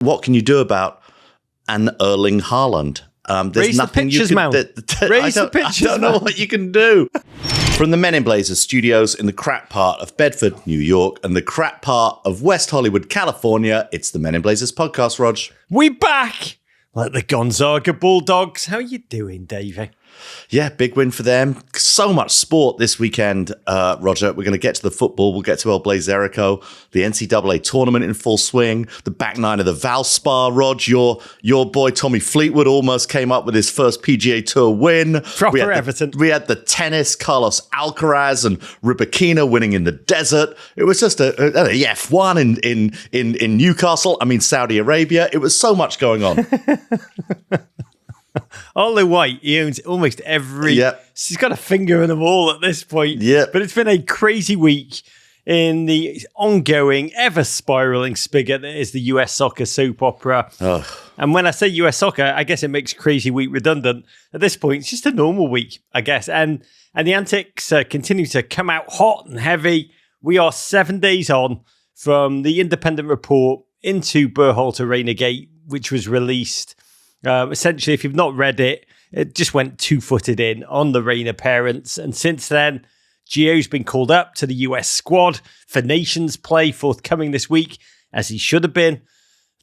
what can you do about an Erling Haaland? There's Raise nothing the pictures, you Mal. Raise the pictures, I don't know what you can do. From the Men in Blazers studios in the crap part of Bedford, New York, and the crap part of West Hollywood, California, it's the Men in Blazers podcast, Rog. We back like the Gonzaga Bulldogs. How are you doing, Davey? Yeah, big win for them. So much sport this weekend, Roger. We're going to get to the football. We'll get to El Blazerico, the NCAA tournament in full swing, the back nine of the Valspar. Rog, your boy Tommy Fleetwood almost came up with his first PGA Tour win. Proper Everton. We had the tennis, Carlos Alcaraz and Rybakina winning in the desert. It was just the F1 in Newcastle. I mean, Saudi Arabia. It was so much going on. Oliver White, he owns almost every... Yep. He's got a finger in them all at this point. Yeah. But it's been a crazy week in the ongoing, ever-spiraling spigot that is the US soccer soap opera. Ugh. And when I say US soccer, I guess it makes crazy week redundant. At this point, it's just a normal week, I guess. And the antics continue to come out hot and heavy. We are 7 days on from the independent report into Berhalter Renegade, which was released. Essentially, if you've not read it, it just went two-footed in on the Reina parents. And since then, Gio's been called up to the US squad for Nations play forthcoming this week, as he should have been.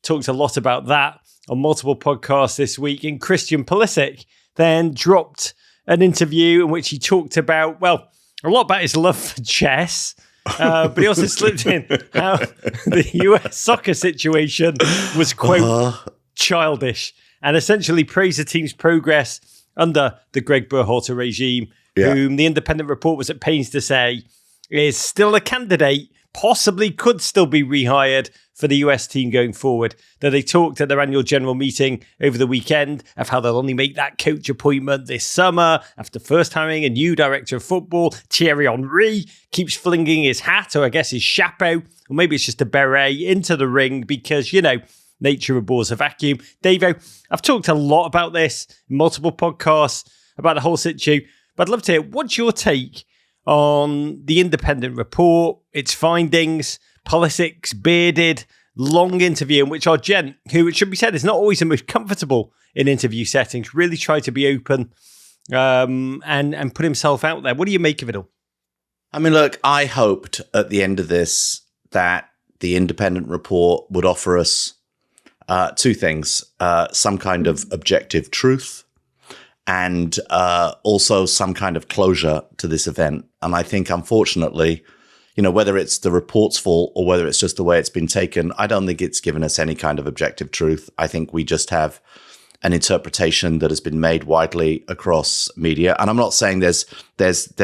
Talked a lot about that on multiple podcasts this week. And Christian Pulisic then dropped an interview in which he talked about, well, a lot about his love for chess. But he also slipped in how the US soccer situation was, quote, childish. And essentially praised the team's progress under the Greg Berhalter regime, whom the independent report was at pains to say is still a candidate, possibly could still be rehired for the US team going forward. Though they talked at their annual general meeting over the weekend of how they'll only make that coach appointment this summer after first hiring a new director of football. Thierry Henry keeps flinging his hat, or I guess his chapeau, or maybe it's just a beret, into the ring because, you know, nature abhors a vacuum. Davo, I've talked a lot about this in multiple podcasts, about the whole situ, but I'd love to hear, what's your take on the independent report, its findings, Pulisic's bearded, long interview in which our gent, who it should be said is not always the most comfortable in interview settings, really tried to be open and put himself out there. What do you make of it all? I mean, look, I hoped at the end of this that the independent report would offer us two things, some kind of objective truth and also some kind of closure to this event. And I think, unfortunately, you know, whether it's the report's fault or whether it's just the way it's been taken, I don't think it's given us any kind of objective truth. I think we just have an interpretation that has been made widely across media. And I'm not saying there's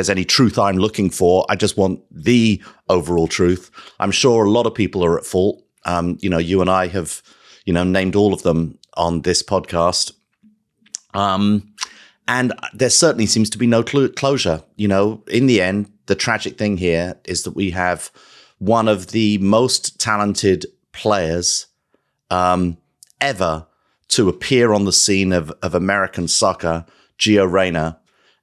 any truth I'm looking for. I just want the overall truth. I'm sure a lot of people are at fault. You know, you and I have named all of them on this podcast. And there certainly seems to be no closure. You know, in the end, the tragic thing here is that we have one of the most talented players ever to appear on the scene of American soccer, Gio Reyna.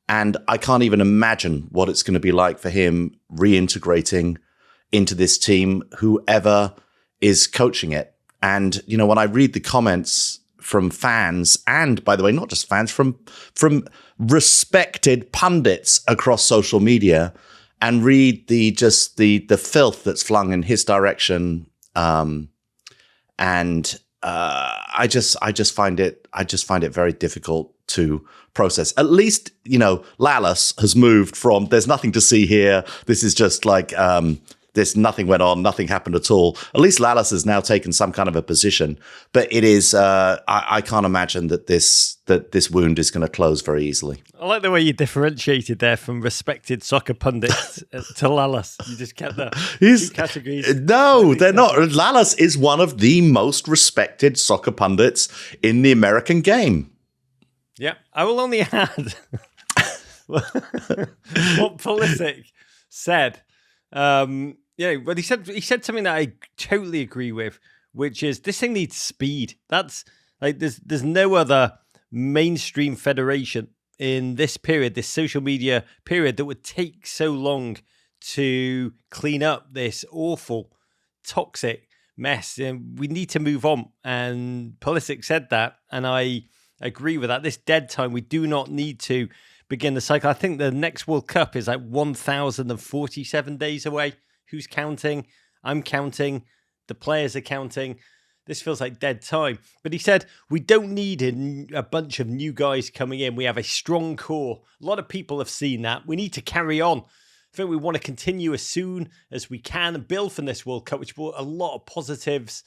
And I can't even imagine what it's going to be like for him reintegrating into this team, whoever is coaching it. And, you know, when I read the comments from fans, and by the way, not just fans, from respected pundits across social media, and read the filth that's flung in his direction, I just find it very difficult to process. At least, you know, Lallis has moved from there's nothing to see here. This is just like nothing went on, nothing happened at all. At least Lallis has now taken some kind of a position, but it is. I can't imagine that this wound is going to close very easily. I like the way you differentiated there from respected soccer pundits to Lallis. You just kept the two categories. No, they're not. Lallis is one of the most respected soccer pundits in the American game. Yeah, I will only add what Pulisic said. But he said something that I totally agree with, which is this thing needs speed. That's like there's no other mainstream federation in this period, this social media period, that would take so long to clean up this awful, toxic mess. And we need to move on. And Pulisic said that, and I agree with that. This dead time, we do not need to begin the cycle. I think the next World Cup is like 1,047 days away. Who's counting? I'm counting. The players are counting. This feels like dead time. But he said, we don't need a bunch of new guys coming in. We have a strong core. A lot of people have seen that. We need to carry on. I think we want to continue as soon as we can and build from this World Cup, which brought a lot of positives.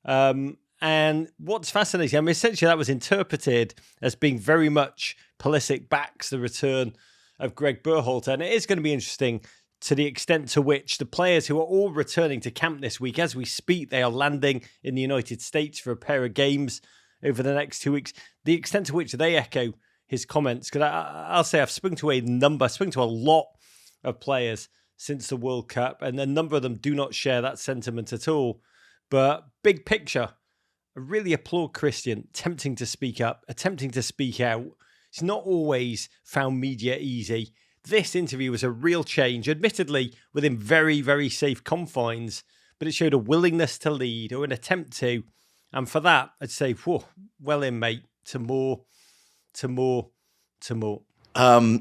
And what's fascinating, I mean, essentially that was interpreted as being very much Pulisic backs the return of Greg Berhalter. And it is going to be interesting to the extent to which the players who are all returning to camp this week, as we speak, they are landing in the United States for a pair of games over the next 2 weeks, the extent to which they echo his comments. Because I'll say I've spoken to a lot of players since the World Cup, and a number of them do not share that sentiment at all. But big picture, I really applaud Christian attempting to speak up, attempting to speak out. It's not always found media easy. This interview was a real change, admittedly within very, very safe confines, but it showed a willingness to lead, or an attempt to. And for that, I'd say, whoa, well in, mate, to more.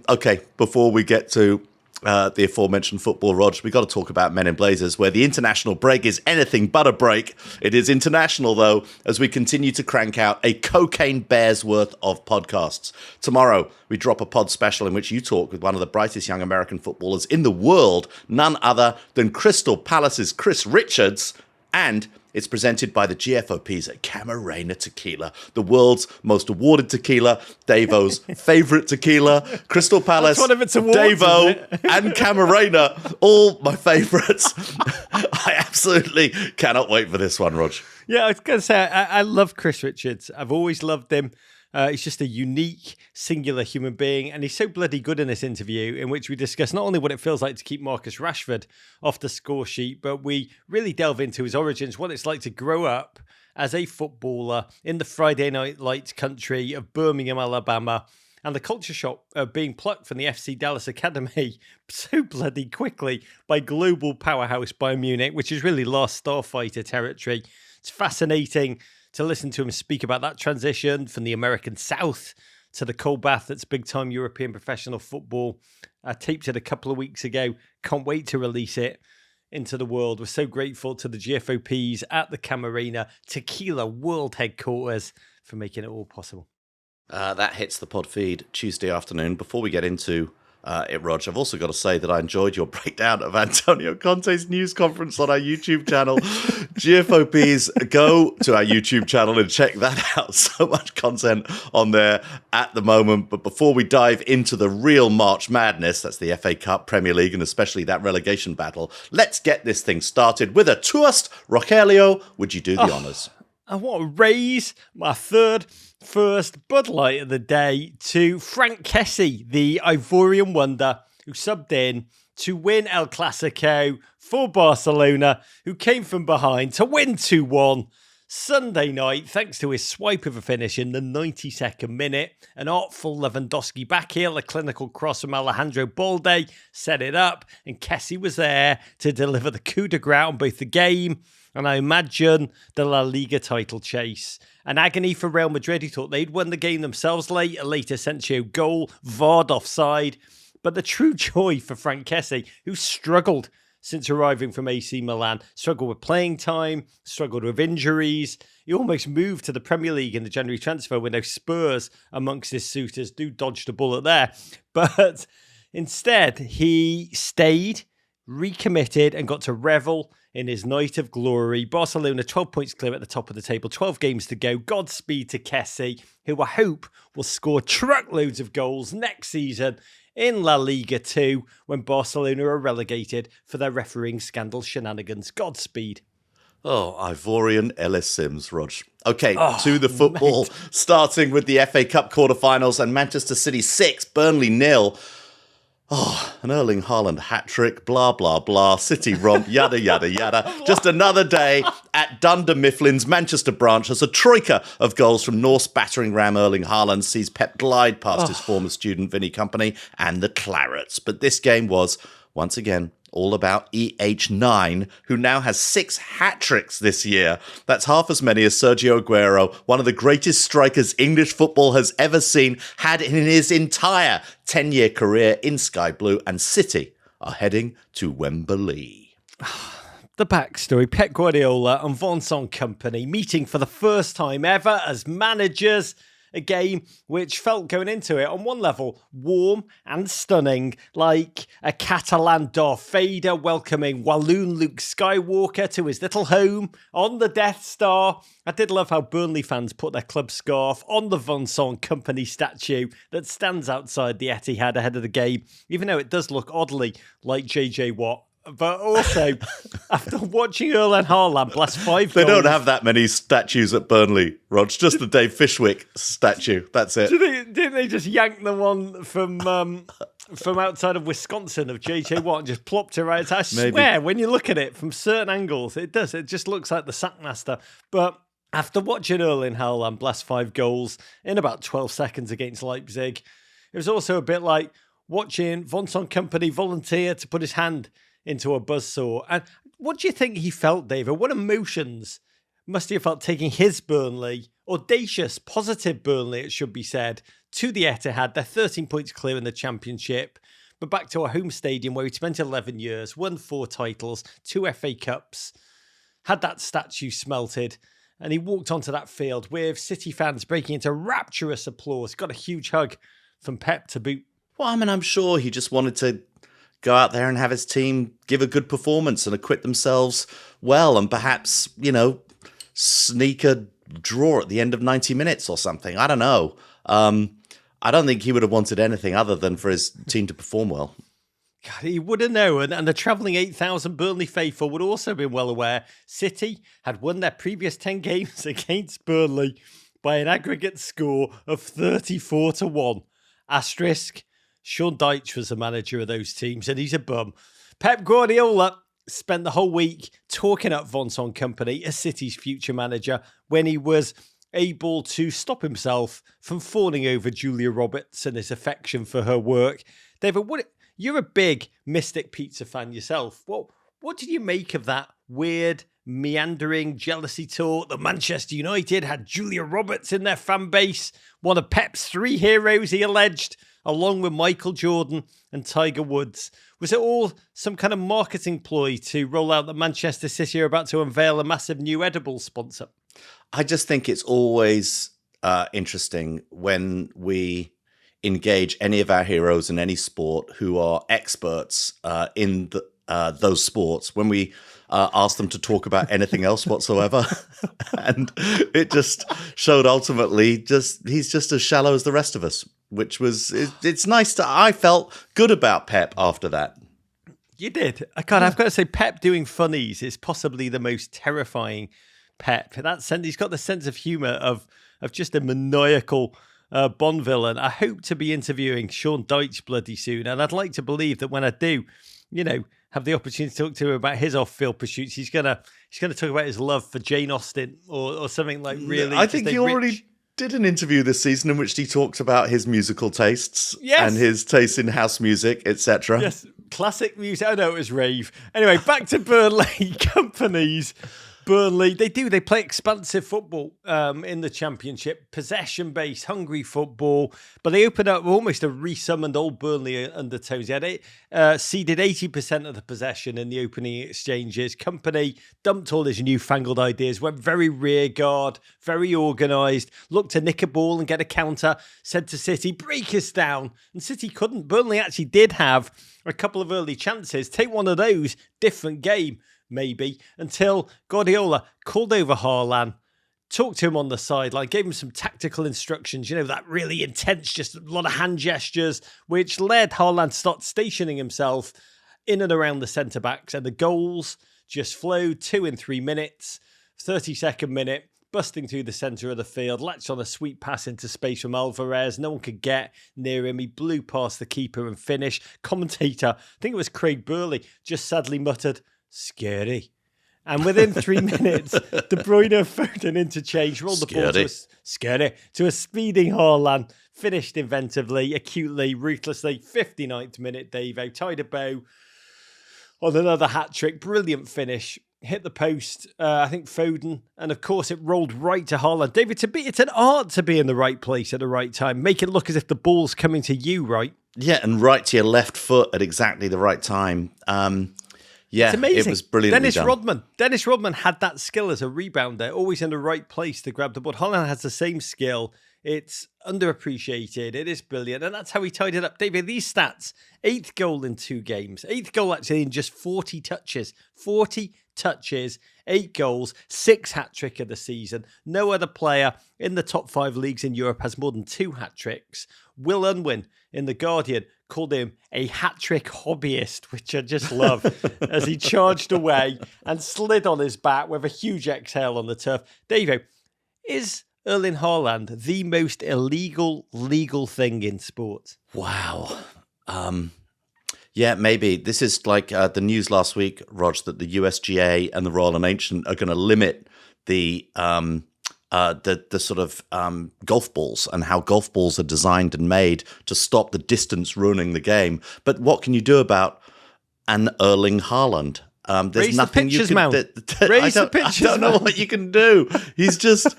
Okay, before we get to the aforementioned football, Rog, we got to talk about Men in Blazers, where the international break is anything but a break. It is international, though, as we continue to crank out a cocaine bear's worth of podcasts. Tomorrow, we drop a pod special in which you talk with one of the brightest young American footballers in the world, none other than Crystal Palace's Chris Richards, and it's presented by the GFOPs at Camarena Tequila, the world's most awarded tequila, Davo's favourite tequila, Crystal Palace, one of its awards, Davo, and Camarena, all my favourites. I absolutely cannot wait for this one, Rog. Yeah, I was going to say, I love Chris Richards. I've always loved him. He's just a unique, singular human being. And he's so bloody good in this interview, in which we discuss not only what it feels like to keep Marcus Rashford off the score sheet, but we really delve into his origins, what it's like to grow up as a footballer in the Friday Night Lights country of Birmingham, Alabama, and the culture shock of being plucked from the FC Dallas Academy so bloody quickly by global powerhouse Bayern Munich, which is really last starfighter territory. It's fascinating to listen to him speak about that transition from the American South to the cold bath that's big-time European professional football. I taped it a couple of weeks ago. Can't wait to release it into the world. We're so grateful to the GFOPs at the Camarena Tequila World Headquarters for making it all possible. That hits the pod feed Tuesday afternoon. Before we get into it, Rog, I've also got to say that I enjoyed your breakdown of Antonio Conte's news conference on our YouTube channel. GFOPs, go to our YouTube channel and check that out. So much content on there at the moment. But before we dive into the real March Madness, that's the FA Cup, Premier League, and especially that relegation battle, let's get this thing started with a toast. Rogelio, would you do the honours? I want to raise my first Bud Light of the day to Frank Kessie, the Ivorian wonder who subbed in to win El Clasico for Barcelona, who came from behind to win 2-1 Sunday night, thanks to his swipe of a finish in the 92nd minute. An artful Lewandowski backheel, a clinical cross from Alejandro Balde set it up, and Kessie was there to deliver the coup de grace on both the game and I imagine the La Liga title chase. An agony for Real Madrid, who thought they'd won the game themselves late, a late Asensio goal, VAR'd offside. But the true joy for Frank Kessie, who struggled since arriving from AC Milan, struggled with playing time, struggled with injuries. He almost moved to the Premier League in the January transfer window. Spurs, amongst his suitors, do dodge the bullet there. But instead, he stayed, recommitted, and got to revel in his night of glory. Barcelona 12 points clear at the top of the table, 12 games to go. Godspeed to Kessie, who I hope will score truckloads of goals next season in La Liga 2 when Barcelona are relegated for their refereeing scandal shenanigans. Godspeed. Oh, Ivorian Ellis Sims, Rog. Okay, to the football, starting with the FA Cup quarterfinals and Manchester City 6, Burnley 0. Oh, an Erling Haaland hat-trick, blah, blah, blah, City romp, yada, yada, yada. Just another day at Dunder Mifflin's Manchester branch as a troika of goals from Norse battering ram Erling Haaland sees Pep glide past his former student Vinny Company and the Clarets. But this game was, once again, all about EH9, who now has 6 hat-tricks this year. That's half as many as Sergio Aguero, one of the greatest strikers English football has ever seen, had in his entire 10-year career in Sky Blue, and City are heading to Wembley. The backstory: Pep Guardiola and Vincent Kompany meeting for the first time ever as managers. A game which felt, going into it, on one level, warm and stunning, like a Catalan Darth Vader welcoming Walloon Luke Skywalker to his little home on the Death Star. I did love how Burnley fans put their club scarf on the Vincent Kompany statue that stands outside the Etihad ahead of the game, even though it does look oddly like JJ Watt. But also, after watching Erling Haaland blast 5 goals... They don't have that many statues at Burnley, Rog. Just the Dave Fishwick statue. That's it. Didn't they just yank the one from outside of Wisconsin of JJ Watt and just plopped it right? I swear, when you look at it from certain angles, it does. It just looks like the Sackmaster. But after watching Erling Haaland blast 5 goals in about 12 seconds against Leipzig, it was also a bit like watching Vincent Kompany volunteer to put his hand into a buzzsaw. And what do you think he felt, David? What emotions must he have felt taking his Burnley, audacious, positive Burnley, it should be said, to the Etihad? They're 13 points clear in the Championship, but back to a home stadium where he spent 11 years, won 4 titles, 2 FA Cups, had that statue smelted, and he walked onto that field with City fans breaking into rapturous applause. Got a huge hug from Pep to boot. Well, I mean, I'm sure he just wanted to go out there and have his team give a good performance and acquit themselves well, and perhaps, sneak a draw at the end of 90 minutes or something. I don't know. I don't think he would have wanted anything other than for his team to perform well. God, he would have known, and the travelling 8,000 Burnley faithful would also have been well aware City had won their previous 10 games against Burnley by an aggregate score of 34-1. Asterisk, Sean Dyche was the manager of those teams, and he's a bum. Pep Guardiola spent the whole week talking up Vincent Kompany as City's future manager when he was able to stop himself from fawning over Julia Roberts and his affection for her work. David, you're a big Mystic Pizza fan yourself. What did you make of that weird, meandering jealousy talk that Manchester United had Julia Roberts in their fan base, one of Pep's 3 heroes, he alleged, along with Michael Jordan and Tiger Woods? Was it all some kind of marketing ploy to roll out that Manchester City are about to unveil a massive new edible sponsor? I just think it's always interesting when we engage any of our heroes in any sport who are experts in those sports, when we ask them to talk about anything else whatsoever. And it just showed ultimately he's just as shallow as the rest of us, which was, it's nice I felt good about Pep after that. You did. I've got to say, Pep doing funnies is possibly the most terrifying Pep. In that sense, he's got the sense of humour of just a maniacal Bond villain. I hope to be interviewing Sean Dyche bloody soon, and I'd like to believe that when I do, have the opportunity to talk to him about his off-field pursuits, he's gonna talk about his love for Jane Austen or something like really. I think he already did an interview this season in which he talked about his musical tastes and his taste in house music, etc. Yes, classic music. I know it was rave. Anyway, back to Burnley companies. Burnley, they play expansive football in the Championship, possession-based, hungry football, but they opened up almost a resummoned old Burnley undertones. They had ceded 80% of the possession in the opening exchanges. Kompany dumped all his newfangled ideas, went very rear guard, very organised, looked to nick a ball and get a counter, said to City, break us down, and City couldn't. Burnley actually did have a couple of early chances. Take one of those, different game. Maybe, until Guardiola called over Haaland, talked to him on the sideline, gave him some tactical instructions, that really intense, just a lot of hand gestures, which led Haaland to start stationing himself in and around the centre-backs, and the goals just flowed 2 and 3 minutes, 32nd minute, busting through the centre of the field, latched on a sweet pass into space from Alvarez. No one could get near him. He blew past the keeper and finished. Commentator, I think it was Craig Burley, just sadly muttered, scary. And within 3 minutes, De Bruyne phoned an interchange, rolled the ball to a speeding Haaland, finished inventively, acutely, ruthlessly. 59th minute, Davo tied a bow on another hat-trick. Brilliant finish. Hit the post, I think Foden, and of course it rolled right to Haaland. David, it's an art to be in the right place at the right time. Make it look as if the ball's coming to you, right? Yeah, and right to your left foot at exactly the right time. It's amazing. It was brilliantly done. Dennis Rodman had that skill as a rebounder, always in the right place to grab the ball. Haaland has the same skill. It's underappreciated. It is brilliant. And that's how he tied it up. David, these stats, 8th goal in 2 games. 8th goal actually in just 40 touches. 40 touches, 8 goals, 6 hat-trick of the season. No other player in the top 5 leagues in Europe has more than 2 hat-tricks. Will Unwin in The Guardian called him a hat-trick hobbyist, which I just love, as he charged away and slid on his back with a huge exhale on the turf. Davo, is Erling Haaland the most illegal legal thing in sports? Wow. Yeah, maybe. This is like the news last week, Rog, that the USGA and the Royal and Ancient are going to limit the sort of golf balls and how golf balls are designed and made to stop the distance ruining the game. But what can you do about an Erling Haaland? There's Raise nothing the pitches, you can. Raise the pitches, I don't know what you can do. He's just.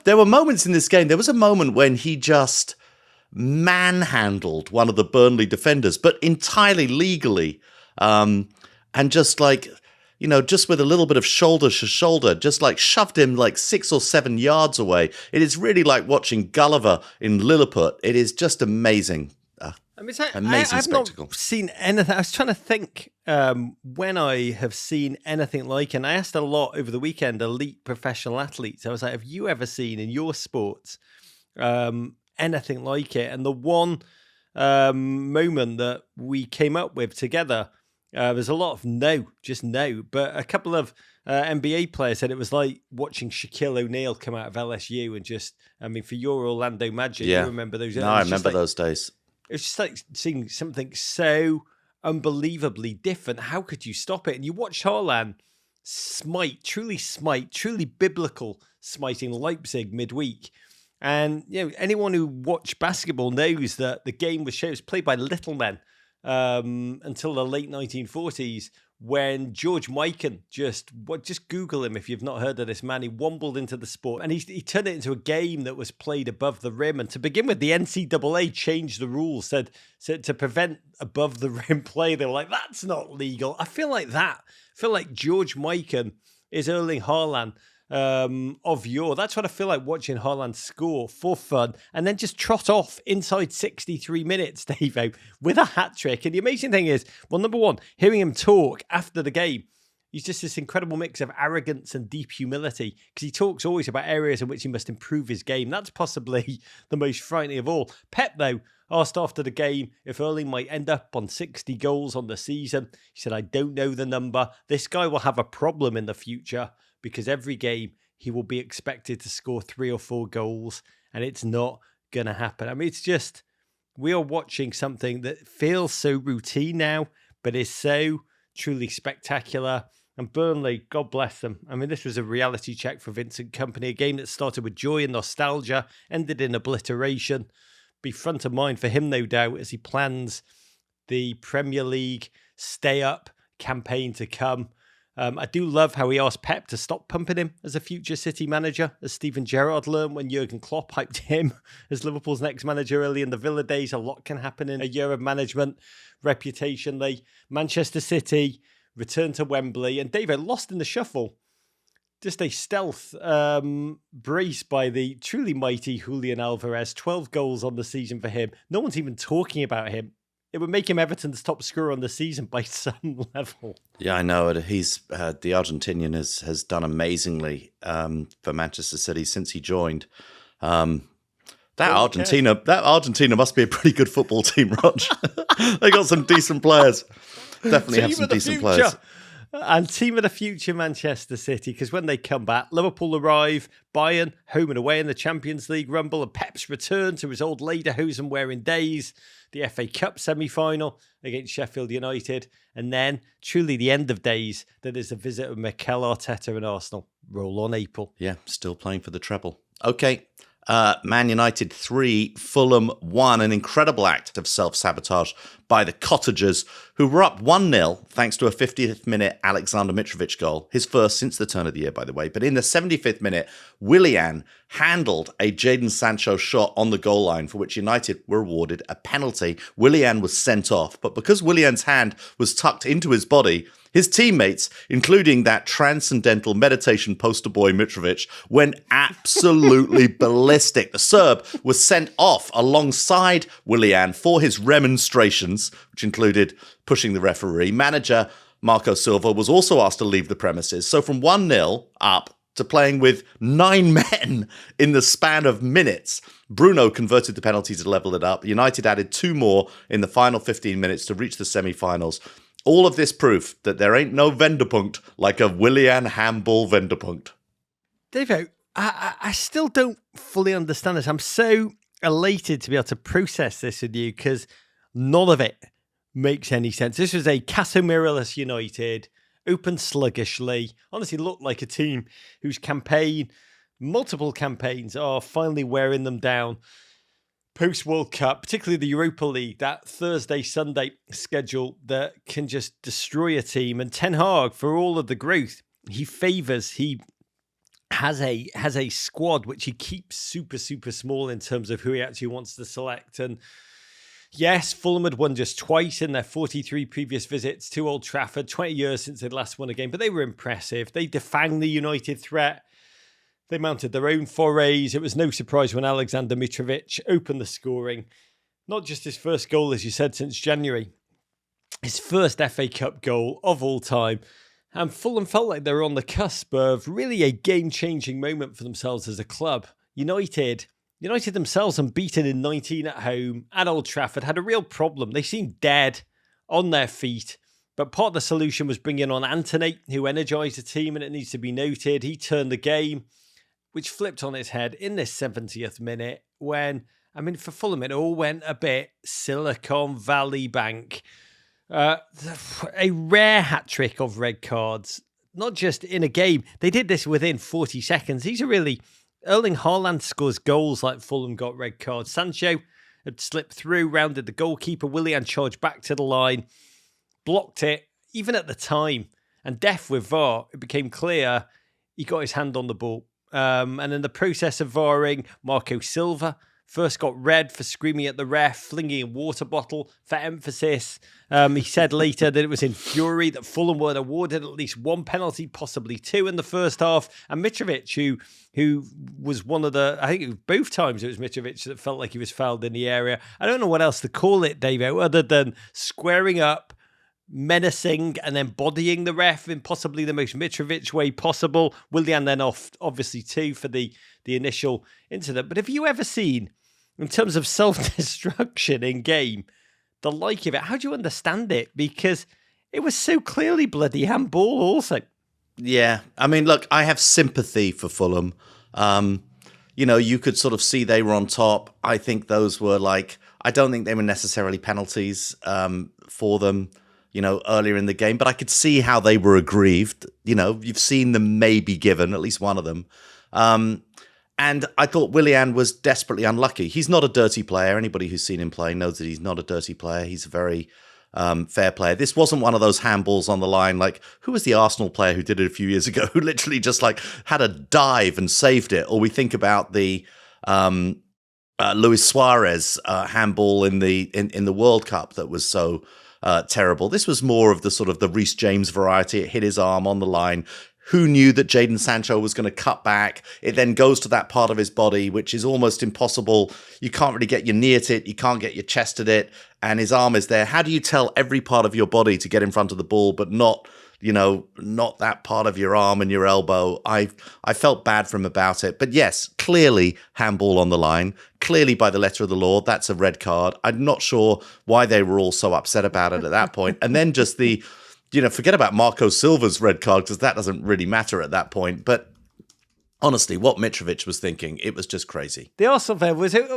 There were moments in this game. There was a moment when he just manhandled one of the Burnley defenders, but entirely legally, and just like, just with a little bit of shoulder to shoulder, just like shoved him like 6 or 7 yards away. It is really like watching Gulliver in Lilliput. It is just amazing. Amazing I've spectacle. Not seen anything. I was trying to think when I have seen anything like, and I asked a lot over the weekend, elite professional athletes. I was like, have you ever seen in your sports anything like it? And the one moment that we came up with together, there's a lot of no, but a couple of NBA players said it was like watching Shaquille O'Neal come out of LSU and just, for your Orlando Magic, you remember those? No, I remember those days. It was just like seeing something so unbelievably different. How could you stop it? And you watch Haaland smite, truly biblical smiting Leipzig midweek. And anyone who watched basketball knows that the game was played by little men until the late 1940s, when George Mikan just Google him if you've not heard of this man. He wombled into the sport and he turned it into a game that was played above the rim. And to begin with, the NCAA changed the rules, said to prevent above the rim play. They were like, that's not legal. I feel like George Mikan is Erling Haaland of yore. That's what I feel like watching Haaland score for fun and then just trot off inside 63 minutes, Davo, with a hat-trick. And the amazing thing is, well, number one, hearing him talk after the game, he's just this incredible mix of arrogance and deep humility, because he talks always about areas in which he must improve his game. That's possibly the most frightening of all. Pep, though, asked after the game if Erling might end up on 60 goals on the season. He said, I don't know the number. This guy will have a problem in the future, because every game he will be expected to score 3 or 4 goals, and it's not going to happen. It's just, we are watching something that feels so routine now, but is so truly spectacular. And Burnley, God bless them. This was a reality check for Vincent Kompany, a game that started with joy and nostalgia, ended in obliteration. Be front of mind for him, no doubt, as he plans the Premier League stay-up campaign to come. I do love how he asked Pep to stop pumping him as a future City manager, as Steven Gerrard learned when Jurgen Klopp hyped him as Liverpool's next manager early in the Villa days. A lot can happen in a year of management. Reputationally, Manchester City returned to Wembley, and David lost in the shuffle. Just a stealth brace by the truly mighty Julian Alvarez. 12 goals on the season for him. No one's even talking about him. It would make him Everton's top scorer on the season by some level. Yeah, I know. He's the Argentinian has done amazingly for Manchester City since he joined. That Argentina must be a pretty good football team, Rog. They got some decent players. Definitely have some decent players. And team of the future, Manchester City, because when they come back, Liverpool arrive, Bayern home and away in the Champions League rumble, and Pep's return to his old lederhosen wearing days, the FA Cup semi-final against Sheffield United, and then truly the end of days, that is a visit of Mikel Arteta and Arsenal. Roll on April. Yeah, still playing for the treble. Okay. Man United 3, Fulham 1, an incredible act of self-sabotage by the Cottagers, who were up 1-0 thanks to a 50th minute Alexander Mitrovic goal, his first since the turn of the year, by the way. But in the 75th minute, Willian handled a Jadon Sancho shot on the goal line, for which United were awarded a penalty. Willian was sent off, but because Willian's hand was tucked into his body, his teammates, including that transcendental meditation poster boy Mitrovic, went absolutely ballistic. The Serb was sent off alongside Willian for his remonstrations, which included pushing the referee. Manager Marco Silva was also asked to leave the premises. So from 1-0 up to playing with 9 men in the span of minutes, Bruno converted the penalty to level it up. United added 2 more in the final 15 minutes to reach the semi-finals. All of this proof that there ain't no Wendepunkt like a Willian handball Wendepunkt. Davo, I still don't fully understand this. I'm so elated to be able to process this with you because none of it makes any sense. This was a Casemiro-less United, opened sluggishly, honestly looked like a team whose multiple campaigns are finally wearing them down. Post-World Cup, particularly the Europa League, that Thursday-Sunday schedule that can just destroy a team. And Ten Hag, for all of the growth he favours, he has a squad which he keeps super, super small in terms of who he actually wants to select. And yes, Fulham had won just twice in their 43 previous visits to Old Trafford, 20 years since they'd last won a game, but they were impressive. They defanged the United threat. They mounted their own forays. It was no surprise when Alexander Mitrovic opened the scoring. Not just his first goal, as you said, since January. His first FA Cup goal of all time. And Fulham felt like they were on the cusp of really a game-changing moment for themselves as a club. United themselves unbeaten in 19 at home at Old Trafford had a real problem. They seemed dead on their feet. But part of the solution was bringing on Antony, who energised the team, and it needs to be noted. He turned the game, which flipped on its head in this 70th minute when, for Fulham, it all went a bit Silicon Valley Bank. A rare hat-trick of red cards, not just in a game. They did this within 40 seconds. These are really... Erling Haaland scores goals like Fulham got red cards. Sancho had slipped through, rounded the goalkeeper. Willian charged back to the line, blocked it, even at the time. And deaf with VAR, it became clear he got his hand on the ball. And in the process of VARing, Marco Silva first got red for screaming at the ref, flinging a water bottle for emphasis. He said later that it was in fury that Fulham weren't awarded at least 1 penalty, possibly 2 in the first half. And Mitrovic, who was one of the, I think both times it was Mitrovic that felt like he was fouled in the area. I don't know what else to call it, Davo, other than squaring up, menacing, and then bodying the ref in possibly the most Mitrovic way possible. Willian then off, obviously, too, for the initial incident. But have you ever seen, in terms of self-destruction in game, the like of it? How do you understand it? Because it was so clearly bloody handball also. Yeah. Look, I have sympathy for Fulham. You could sort of see they were on top. I think those were I don't think they were necessarily penalties for them, earlier in the game, but I could see how they were aggrieved. You've seen them maybe given, at least one of them. And I thought Willian was desperately unlucky. He's not a dirty player. Anybody who's seen him play knows that he's not a dirty player. He's a very fair player. This wasn't one of those handballs on the line. Who was the Arsenal player who did it a few years ago, who literally just had a dive and saved it? Or we think about the Luis Suarez handball in the World Cup that was so terrible. This was more of the sort of the Reece James variety. It hit his arm on the line. Who knew that Jadon Sancho was going to cut back? It then goes to that part of his body, which is almost impossible. You can't really get your knee at it. You can't get your chest at it. And his arm is there. How do you tell every part of your body to get in front of the ball, but not that part of your arm and your elbow? I felt bad for him about it. But yes, clearly handball on the line. Clearly by the letter of the law, that's a red card. I'm not sure why they were all so upset about it at that point. And then just forget about Marco Silva's red card because that doesn't really matter at that point. But honestly, what Mitrovic was thinking, it was just crazy. The Arsenal fan,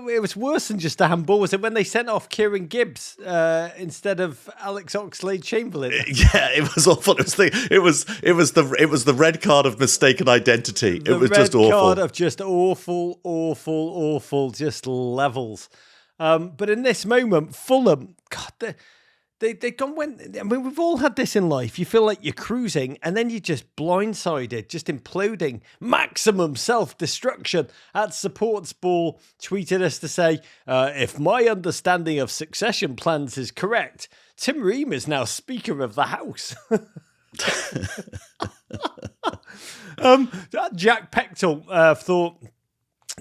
it was worse than just a handball. Was it when they sent off Kieran Gibbs instead of Alex Oxlade-Chamberlain? Yeah, it was awful. It was the red card of mistaken identity. It was just awful. The red card of just awful, just levels. But in this moment, Fulham, God, They've gone I mean, we've all had this in life. You feel like you're cruising and then you're just blindsided, just imploding. Maximum self-destruction. At Supports Ball tweeted us to say, if my understanding of succession plans is correct, Tim Ream is now Speaker of the House. Jack Pechtel thought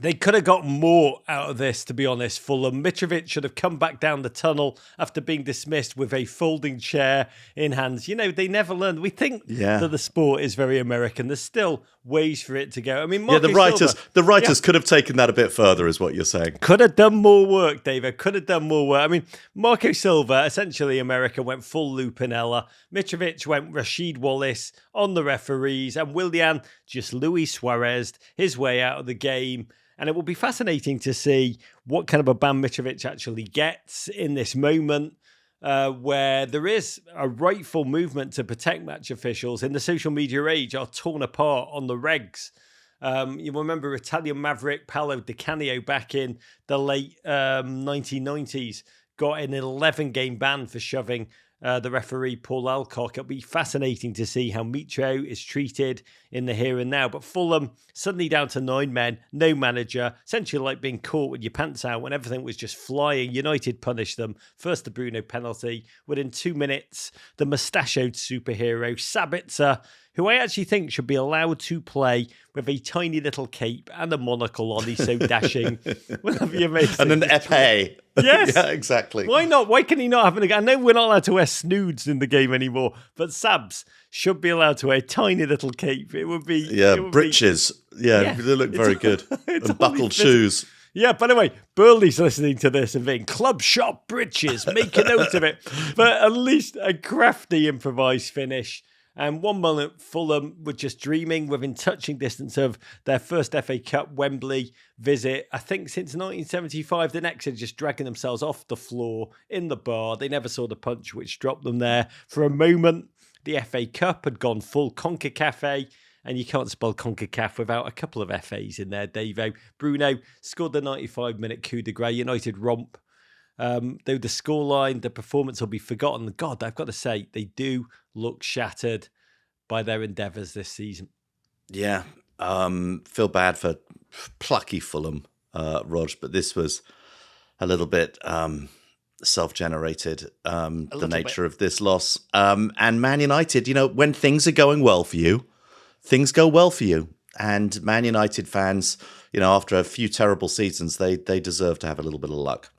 they could have got more out of this, to be honest. Fulham. Mitrovic should have come back down the tunnel after being dismissed with a folding chair in hands. You know, they never learn. We think that the sport is very American. There's still ways for it to go. I mean, the writers could have taken that a bit further, is what you're saying. Could have done more work, David. Could have done more work. I mean, Marco Silva, essentially America, went full Lupinella. Mitrovic went Rashid Wallace on the referees, and Willian just Luis Suarez his way out of the game. And it will be fascinating to see what kind of a ban Mitrovic actually gets in this moment where there is a rightful movement to protect match officials in the social media age are torn apart on the regs. You remember Italian maverick Paolo Di Canio back in the late 1990s got an 11-game ban for shoving the referee Paul Alcock. It'll be fascinating to see how Mitro is treated in the here and now. But Fulham suddenly down to 9 men, no manager, essentially like being caught with your pants out when everything was just flying. United punished them. First the Bruno penalty. Within 2 minutes, the mustachioed superhero Sabitzer, who I actually think should be allowed to play with a tiny little cape and a monocle on. He's so dashing. Wouldn't that be amazing? And an épée. Yes. Yeah, exactly. Why not? Why can he not have I know we're not allowed to wear snoods in the game anymore, but Sabs should be allowed to wear a tiny little cape. It would be... Yeah, breeches. They look very good. And buckled shoes. Yeah, by the way, Burnley's listening to this and being club shop breeches, make a note of it. But at least a crafty improvised finish. And one moment, Fulham were just dreaming within touching distance of their first FA Cup Wembley visit. I think since 1975, the next had just dragging themselves off the floor in the bar. They never saw the punch which dropped them there. For a moment, the FA Cup had gone full CONCACAF, and you can't spell CONCACAF without a couple of FAs in there, Davo. Bruno scored the 95-minute coup de grace, United romp. Though the scoreline, the performance will be forgotten. God, I've got to say, they do look shattered by their endeavours this season. Yeah, feel bad for plucky Fulham, Rog, but this was a little bit self-generated, the nature of this loss. And Man United, when things are going well for you, things go well for you. And Man United fans, after a few terrible seasons, they deserve to have a little bit of luck.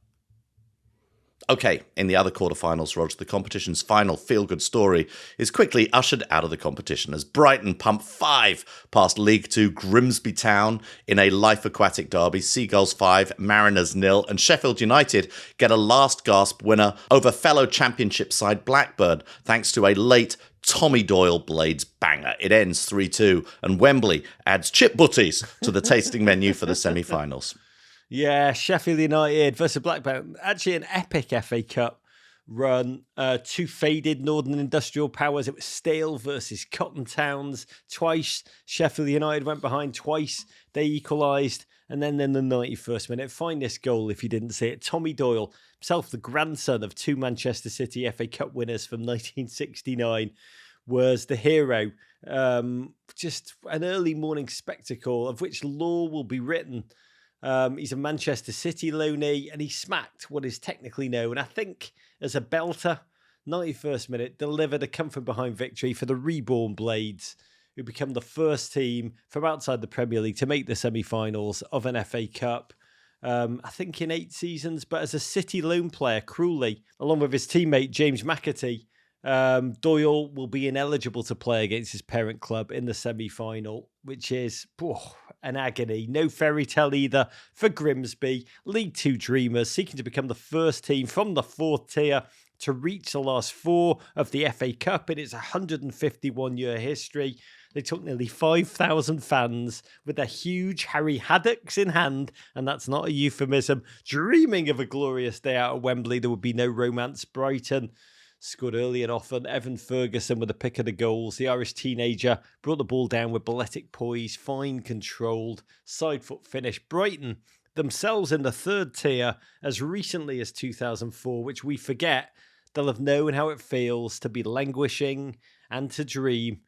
Okay, in the other quarterfinals, Rog, the competition's final feel-good story is quickly ushered out of the competition as Brighton pump 5 past League 2 Grimsby Town in a life aquatic derby. Seagulls 5, Mariners 0, and Sheffield United get a last-gasp winner over fellow championship side Blackburn thanks to a late Tommy Doyle Blades banger. It ends 3-2, and Wembley adds chip butties to the tasting menu for the semi-finals. Yeah, Sheffield United versus Blackburn. Actually, an epic FA Cup run. 2 faded Northern Industrial Powers. It was Stale versus Cotton Towns. Twice Sheffield United went behind. Twice they equalised. And then in the 91st minute, find this goal if you didn't see it. Tommy Doyle, himself the grandson of 2 Manchester City FA Cup winners from 1969, was the hero. Just an early morning spectacle of which law will be written. He's a Manchester City loanee, and he smacked what is technically known, I think, as a belter. 91st minute, delivered a come-from-behind victory for the reborn Blades, who become the first team from outside the Premier League to make the semi-finals of an FA Cup. I think in 8 seasons, but as a City loan player, cruelly, along with his teammate James McAtee, Doyle will be ineligible to play against his parent club in the semi-final, which is an agony. No fairy tale either for Grimsby. League 2 dreamers seeking to become the first team from the 4th tier to reach the last 4 of the FA Cup in its 151-year history. They took nearly 5,000 fans with their huge Harry Haddocks in hand, and that's not a euphemism, dreaming of a glorious day out at Wembley. There would be no romance. Brighton scored early and often. Evan Ferguson with the pick of the goals. The Irish teenager brought the ball down with balletic poise, fine controlled, side foot finish. Brighton themselves in the 3rd tier as recently as 2004, which we forget They'll have known how it feels to be languishing and to dream.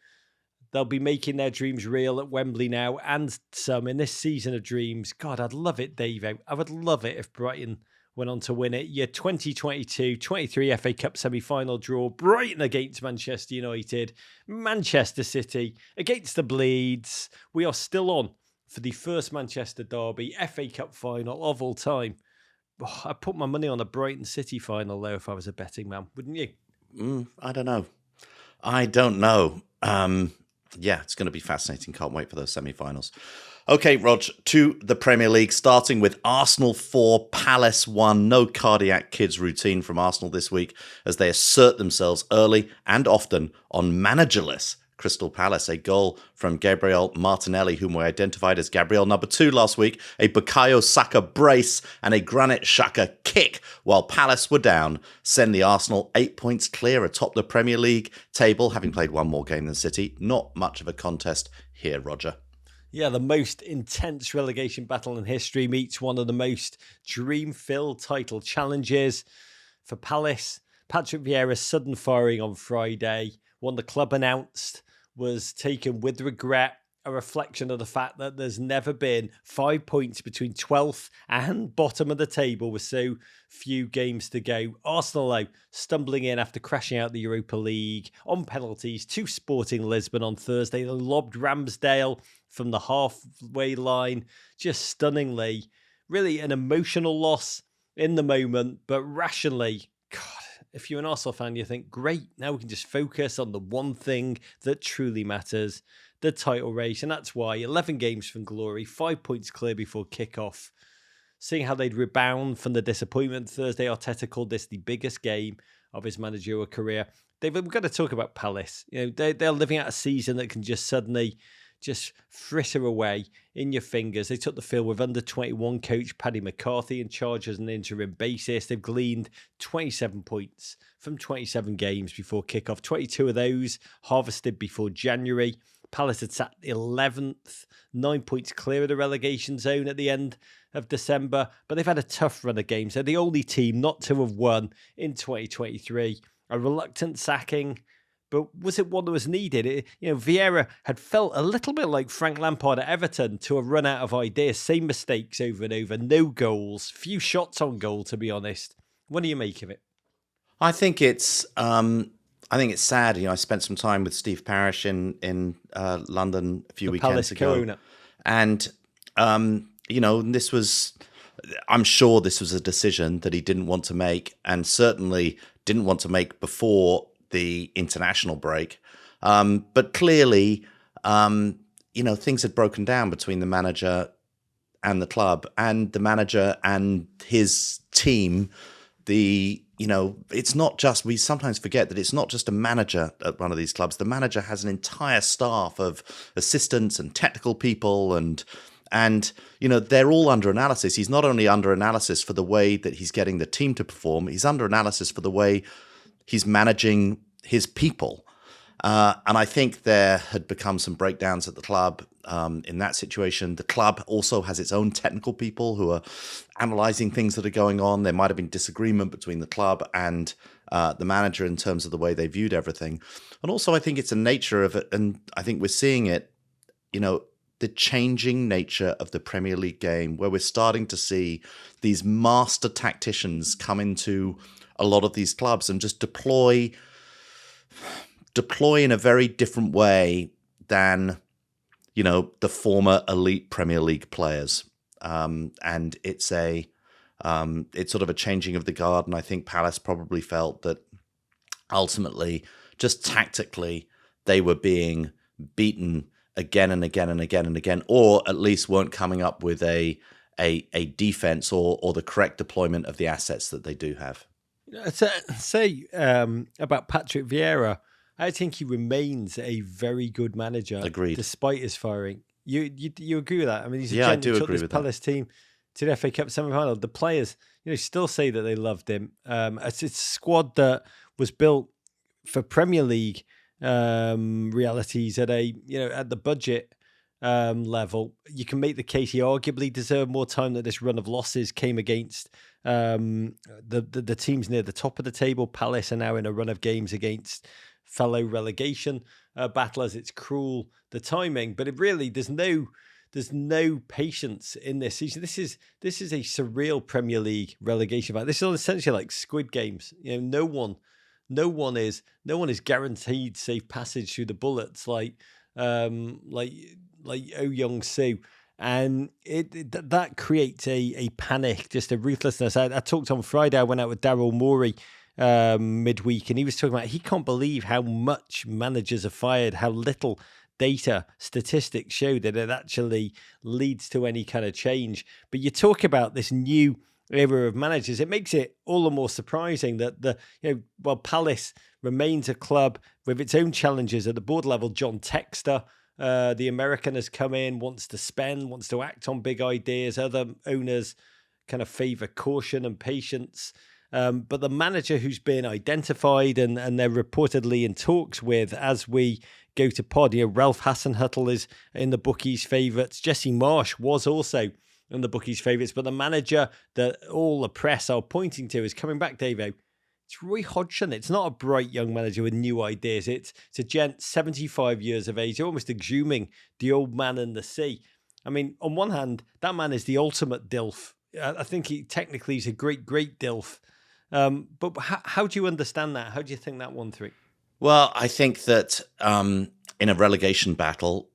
They'll be making their dreams real at Wembley now, and some in this season of dreams. God, I'd love it, Dave. I would love it if Brighton went on to win it. Your 2022-23 FA Cup semi-final draw. Brighton against Manchester United. Manchester City against the Leeds. We are still on for the first Manchester derby, FA Cup final of all time. Oh, I'd put my money on a Brighton City final, though, if I was a betting man, wouldn't you? I don't know. Yeah, it's going to be fascinating. Can't wait for those semi-finals. Okay, Rog, to the Premier League, starting with Arsenal 4, Palace 1. No cardiac kids routine from Arsenal this week as they assert themselves early and often on managerless Crystal Palace. A goal from Gabriel Martinelli, whom we identified as Gabriel number 2 last week, a Bukayo Saka brace and a Granit Xhaka kick while Palace were down, send the Arsenal 8 points clear atop the Premier League table, having played one more game than City. Not much of a contest here, Roger. Yeah, the most intense relegation battle in history meets one of the most dream-filled title challenges for Palace. Patrick Vieira's sudden firing on Friday, one the club announced, was taken with regret, a reflection of the fact that there's never been 5 points between 12th and bottom of the table with so few games to go. Arsenal, though, stumbling in after crashing out the Europa League on penalties to Sporting Lisbon on Thursday. They lobbed Ramsdale from the halfway line, just stunningly. Really an emotional loss in the moment, but rationally, God, if you're an Arsenal fan, you think, great, now we can just focus on the one thing that truly matters, the title race. And that's why 11 games from glory, 5 points clear before kickoff. Seeing how they'd rebound from the disappointment Thursday, Arteta called this the biggest game of his managerial career. We've got to talk about Palace. You know, they're living out a season that can just suddenly just fritter away in your fingers. They took the field with under-21 coach Paddy McCarthy in charge as an interim basis. They've gleaned 27 points from 27 games before kickoff. 22 of those harvested before January. Palace had sat 11th, 9 points clear of the relegation zone at the end of December, but they've had a tough run of games. They're the only team not to have won in 2023. A reluctant sacking, but was it one that was needed? Vieira had felt a little bit like Frank Lampard at Everton to have run out of ideas. Same mistakes over and over. No goals. Few shots on goal, to be honest. What do you make of it? I think it's sad. I spent some time with Steve Parish in London a few weekends ago. Co-owner. And, this was, I'm sure this was a decision that he didn't want to make, and certainly didn't want to make before the international break. But clearly, things had broken down between the manager and the club, and the manager and his team. It's not just, we sometimes forget that it's not just a manager at one of these clubs. The manager has an entire staff of assistants and technical people, and they're all under analysis. He's not only under analysis for the way that he's getting the team to perform, he's under analysis for the way he's managing his people. And I think there had become some breakdowns at the club in that situation. The club also has its own technical people who are analysing things that are going on. There might have been disagreement between the club and the manager in terms of the way they viewed everything. And also I think it's a nature of it, and I think we're seeing it, the changing nature of the Premier League game, where we're starting to see these master tacticians come into a lot of these clubs and just deploy in a very different way than, the former elite Premier League players. And it's sort of a changing of the guard. And I think Palace probably felt that ultimately, just tactically, they were being beaten again and again and again and again, or at least weren't coming up with a defense or the correct deployment of the assets that they do have. Say about Patrick Vieira, I think he remains a very good manager. Agreed. Despite his firing. You agree with that? I mean, he's I do agree with that. Palace team to the FA Cup semi-final. The players, still say that they loved him. It's a squad that was built for Premier League realities at the budget level. You can make the case he arguably deserved more time, that this run of losses came against the teams near the top of the table. Palace are now in a run of games against fellow relegation battlers. It's cruel, the timing, but it really, there's no patience in this season. This is a surreal Premier League relegation battle. This is essentially like Squid Games. No one is guaranteed safe passage through the bullets like Oh Young Soo. And that creates a panic, just a ruthlessness. I talked on Friday, I went out with Daryl Morey midweek, and he was talking about he can't believe how much managers are fired, how little data statistics show that it actually leads to any kind of change. But you talk about this new era of managers, it makes it all the more surprising that while Palace remains a club with its own challenges at the board level. John Textor, the American, has come in, wants to spend, wants to act on big ideas. Other owners kind of favour caution and patience. But the manager who's been identified and they're reportedly in talks with as we go to pod, Ralph Hasenhüttl is in the bookies' favourites. Jesse Marsch was also in the bookies' favourites. But the manager that all the press are pointing to is coming back, Davo. It's Roy Hodgson. It's not a bright young manager with new ideas. It's a gent, 75 years of age, almost exhuming the old man in the sea. I mean, on one hand, that man is the ultimate DILF. I think technically he's a great DILF. But how do you understand that? How do you think that won through? Well, I think that in a relegation battle,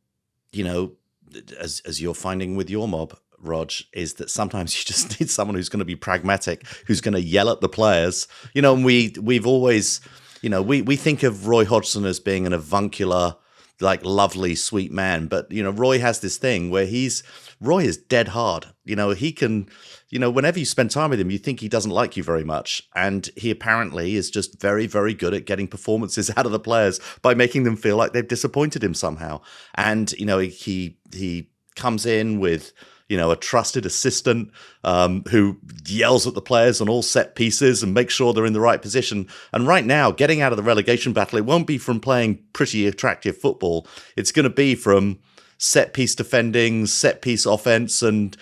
as you're finding with your mob, Rog, is that sometimes you just need someone who's going to be pragmatic, who's going to yell at the players. And we've always, we think of Roy Hodgson as being an avuncular, like lovely, sweet man. But, Roy has this thing where Roy is dead hard. He can, whenever you spend time with him, you think he doesn't like you very much. And he apparently is just very, very good at getting performances out of the players by making them feel like they've disappointed him somehow. And, he comes in with, a trusted assistant who yells at the players on all set pieces and makes sure they're in the right position. And right now, getting out of the relegation battle, it won't be from playing pretty attractive football. It's going to be from set piece defending, set piece offense, and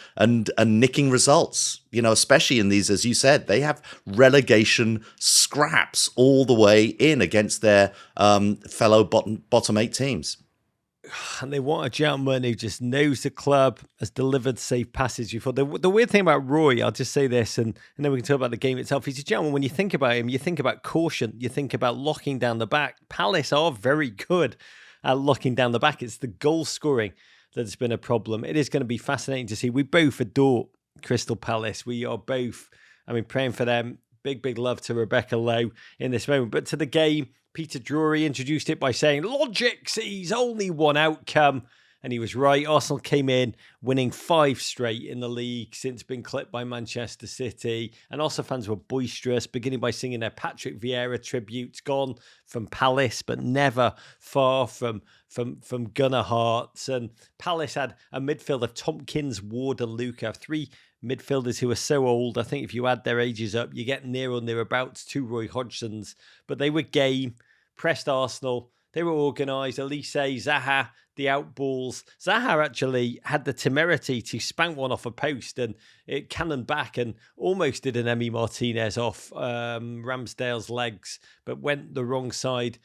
nicking results. Especially in these, as you said, they have relegation scraps all the way in against their fellow bottom 8 teams. And they want a gentleman who just knows the club, has delivered safe passage before. The weird thing about Roy, I'll just say this, and then we can talk about the game itself. He's a gentleman. When you think about him, you think about caution. You think about locking down the back. Palace are very good at locking down the back. It's the goal scoring that's been a problem. It is going to be fascinating to see. We both adore Crystal Palace. We are both, praying for them. Big love to Rebecca Lowe in this moment. But to the game, Peter Drury introduced it by saying, logic sees only one outcome. And he was right. Arsenal came in winning 5 straight in the league since being clipped by Manchester City. And Arsenal fans were boisterous, beginning by singing their Patrick Vieira tributes, gone from Palace, but never far from Gunnar Hearts. And Palace had a midfield of Tompkins, Ward and Luca, 3 midfielders who are so old. I think if you add their ages up, you get near or nearabouts to Roy Hodgson's. But they were game, pressed Arsenal. They were organised. Elise, Zaha, the outballs. Zaha actually had the temerity to spank one off a post and it cannoned back and almost did an Emi Martinez off Ramsdale's legs, but went the wrong side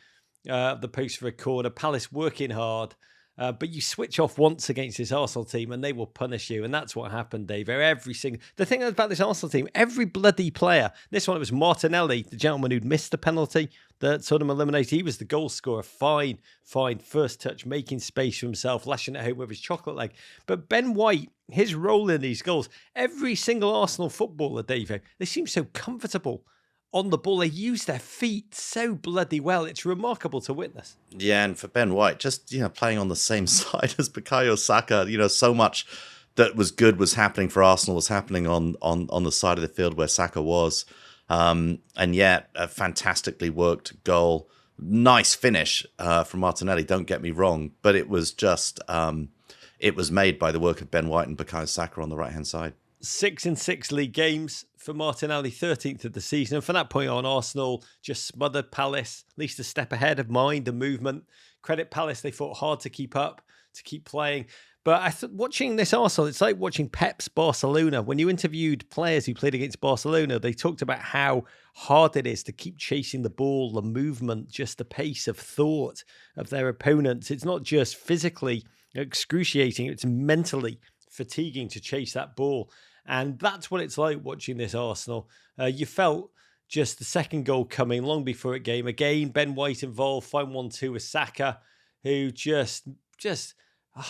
of the post for a corner. Palace working hard. But you switch off once against this Arsenal team and they will punish you. And that's what happened, Dave. The thing about this Arsenal team, every bloody player, this one, it was Martinelli, the gentleman who'd missed the penalty that saw them eliminated. He was the goal scorer. Fine. First touch, making space for himself, lashing it home with his chocolate leg. But Ben White, his role in these goals, every single Arsenal footballer, Dave, they seem so comfortable on the ball. They use their feet so bloody well. It's remarkable to witness. Yeah, and for Ben White, just playing on the same side as Bukayo Saka, so much that was good was happening for Arsenal was happening on the side of the field where Saka was. And yet, a fantastically worked goal. Nice finish from Martinelli, don't get me wrong, but it was just it was made by the work of Ben White and Bukayo Saka on the right-hand side. 6 in 6 league games for Martinelli, 13th of the season. And from that point on, Arsenal just smothered Palace, at least a step ahead of mind and movement. Credit Palace, they fought hard to keep up to keep playing. But watching this Arsenal, it's like watching Pep's Barcelona. When you interviewed players who played against Barcelona, they talked about how hard it is to keep chasing the ball, the movement, just the pace of thought of their opponents. It's not just physically excruciating, it's mentally fatiguing to chase that ball. And that's what it's like watching this Arsenal. You felt just the second goal coming long before it came. Again, Ben White involved, fine 1-2 with Saka, who just...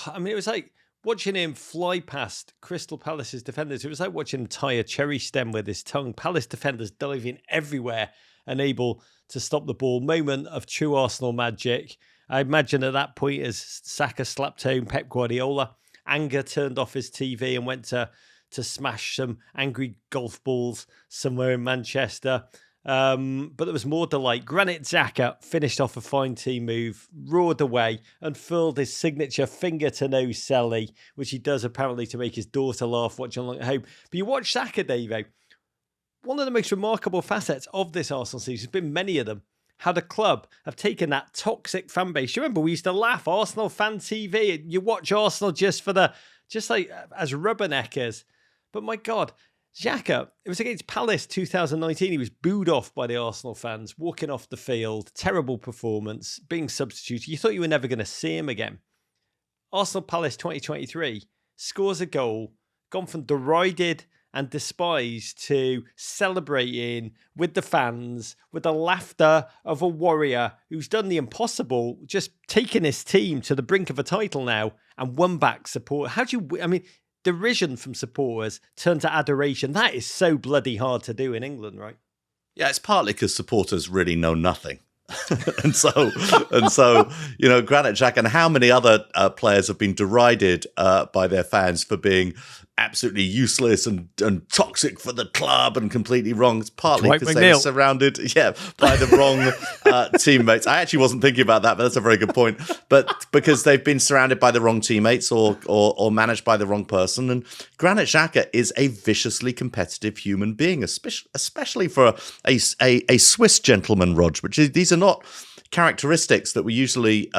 I mean, it was like watching him fly past Crystal Palace's defenders. It was like watching him tie a cherry stem with his tongue. Palace defenders diving everywhere and able to stop the ball. Moment of true Arsenal magic. I imagine at that point, as Saka slapped home Pep Guardiola, anger turned off his TV and went to smash some angry golf balls somewhere in Manchester. But there was more delight. Granit Xhaka finished off a fine team move, roared away, and furled his signature finger-to-nose celly, which he does apparently to make his daughter laugh watching along at home. But you watch Xhaka, Davo. One of the most remarkable facets of this Arsenal season, there's been many of them, how the club have taken that toxic fan base. You remember we used to laugh, Arsenal fan TV. You watch Arsenal just like as rubberneckers. But my God, Xhaka, it was against Palace 2019. He was booed off by the Arsenal fans, walking off the field. Terrible performance, being substituted. You thought you were never going to see him again. Arsenal Palace 2023 scores a goal, gone from derided and despised to celebrating with the fans, with the laughter of a warrior who's done the impossible, just taken his team to the brink of a title now and won back support. Derision from supporters turned to adoration. That is so bloody hard to do in England, right? Yeah, it's partly because supporters really know nothing. and so, Granit Xhaka and how many other players have been derided by their fans for being absolutely useless and toxic for the club and completely wrong. It's partly because they were surrounded, by the wrong teammates. I actually wasn't thinking about that, but that's a very good point. But because they've been surrounded by the wrong teammates or managed by the wrong person. And Granit Xhaka is a viciously competitive human being, especially for a Swiss gentleman, Rog, these are not characteristics that we usually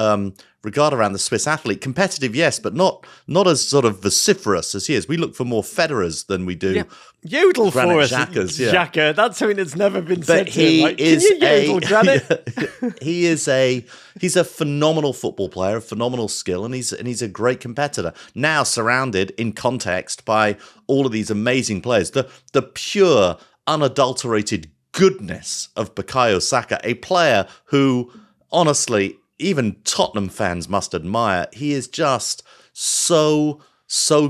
regard around the Swiss athlete. Competitive, yes, but not as sort of vociferous as he is. We look for more Federers than we do. Yodel for us, Xhaka. That's something that's never been said to him. Can you yodel, Granit? He's a phenomenal football player, a phenomenal skill, and he's a great competitor. Now surrounded in context by all of these amazing players, the pure, unadulterated goodness of Bukayo Saka, a player who, honestly, even Tottenham fans must admire. He is just so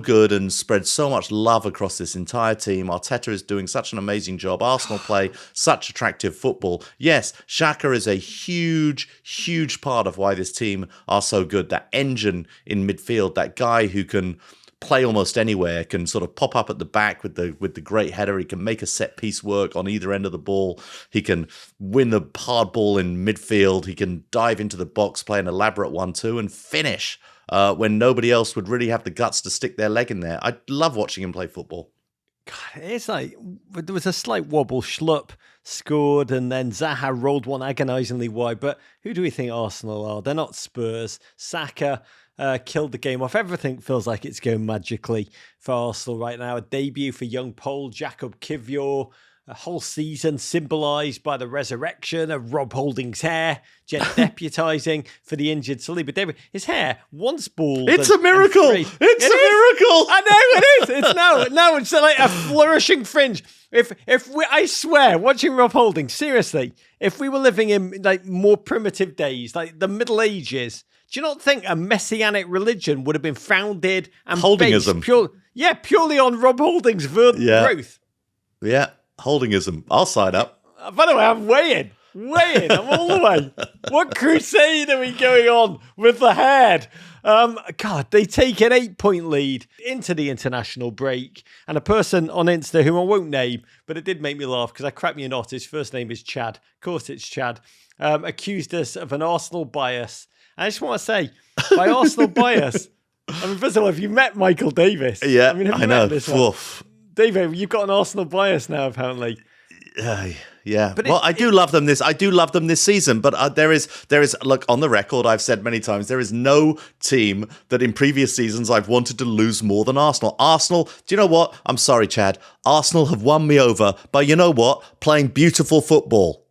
good and spread so much love across this entire team. Arteta is doing such an amazing job. Arsenal play such attractive football. Yes, Xhaka is a huge part of why this team are so good. That engine in midfield, that guy who can play almost anywhere, can sort of pop up at the back with the great header. He can make a set piece work on either end of the ball. He can win the hard ball in midfield. He can dive into the box, play an elaborate 1-2 and finish when nobody else would really have the guts to stick their leg in there. I love watching him play football. God, it's like there was a slight wobble. Schlupp scored and then Zaha rolled one agonisingly wide. But who do we think Arsenal are? They're not Spurs. Saka killed the game off. Everything feels like it's going magically for Arsenal right now. A debut for young Pole, Jakub Kiwior. A whole season symbolised by the resurrection of Rob Holding's hair, just deputising for the injured Saliba. David, his hair, once bald. It's a miracle. It's a miracle. I know it is. It's now it's like a flourishing fringe. I swear, watching Rob Holding, seriously, if we were living in like more primitive days, like the Middle Ages, do you not think a messianic religion would have been founded and Holdingism. Purely on Rob Holding's verdant growth? Yeah. Holdingism. I'll sign up. By the way, I'm weighing. I'm all the way. What crusade are we going on with the head? God, they take an 8-point lead into the international break. And a person on Insta who I won't name, but it did make me laugh because I cracked me a knot. His first name is Chad. Of course it's Chad. Accused us of an Arsenal bias. And I just want to say, by Arsenal bias, I mean, first of all, have you met Michael Davis? Yeah, I mean, have you met this one? David, you've got an Arsenal bias now, apparently. Yeah. But I do love them this season, but there is look, on the record, I've said many times, there is no team that in previous seasons I've wanted to lose more than Arsenal. Arsenal, do you know what? I'm sorry, Chad. Arsenal have won me over by, you know what? Playing beautiful football.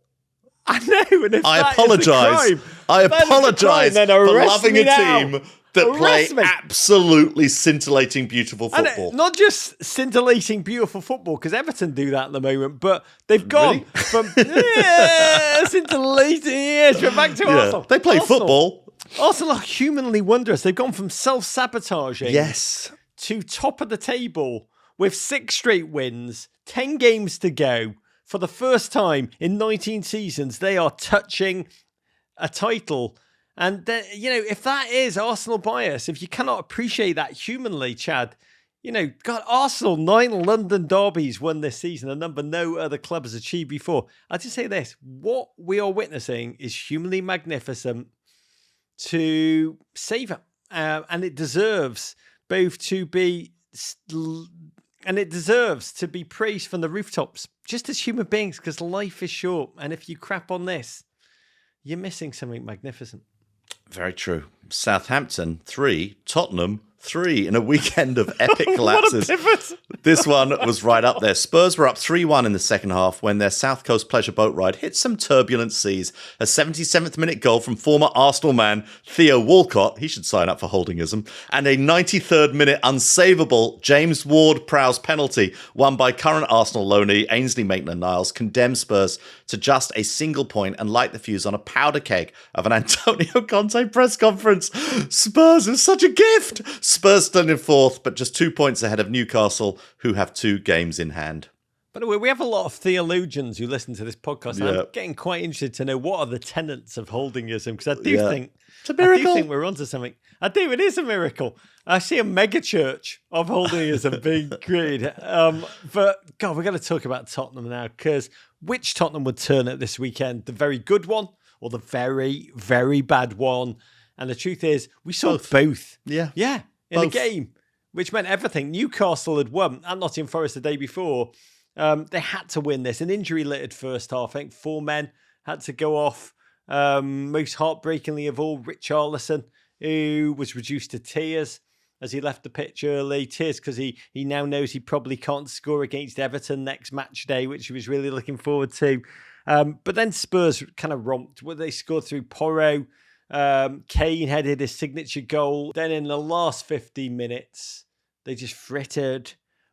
I know, and if I that apologize. is the crime, I apologize then for arrest loving me a now. team that play absolutely scintillating beautiful football. And not just scintillating beautiful football, because Everton do that at the moment, but they've gone from scintillating, but back to Arsenal. They play football. Arsenal are humanly wondrous. They've gone from self-sabotaging to top of the table with 6 straight wins, 10 games to go. For the first time in 19 seasons, they are touching a title. And, if that is Arsenal bias, if you cannot appreciate that humanly, Chad, God, Arsenal, 9 London derbies won this season, a number no other club has achieved before. I'll just say this, what we are witnessing is humanly magnificent to savour. And it deserves both to be... And it deserves to be praised from the rooftops, just as human beings, because life is short. And if you crap on this, you're missing something magnificent. Very true. Southampton 3, Tottenham 3 in a weekend of epic collapses. What a pivot. This one was right up there. Spurs were up 3-1 in the second half when their South Coast pleasure boat ride hit some turbulent seas. A 77th minute goal from former Arsenal man Theo Walcott, he should sign up for holdingism, and a 93rd minute unsavable James Ward-Prowse penalty won by current Arsenal loanee Ainsley Maitland-Niles condemned Spurs to just a single point and light the fuse on a powder keg of an Antonio Conte press conference. Spurs is such a gift. Spurs still in 4th, but just 2 points ahead of Newcastle, who have 2 games in hand. By the way, we have a lot of theologians who listen to this podcast. And I'm getting quite interested to know what are the tenets of holdingism, because I do think it's a miracle. I do think we're onto something. I do. It is a miracle. I see a mega church of holdingism being created. But God, we're going to talk about Tottenham now, because which Tottenham would turn it this weekend? The very good one or the very, very bad one? And the truth is, we saw both. Yeah. In the game, which meant everything. Newcastle had won at Nottingham Forest the day before. They had to win this. An injury-littered first half. I think 4 men had to go off. Most heartbreakingly of all, Richarlison, who was reduced to tears as he left the pitch early. Tears because he now knows he probably can't score against Everton next match day, which he was really looking forward to. But then Spurs kind of romped. They scored through Porro. Kane headed his signature goal. Then in the last 15 minutes, they just frittered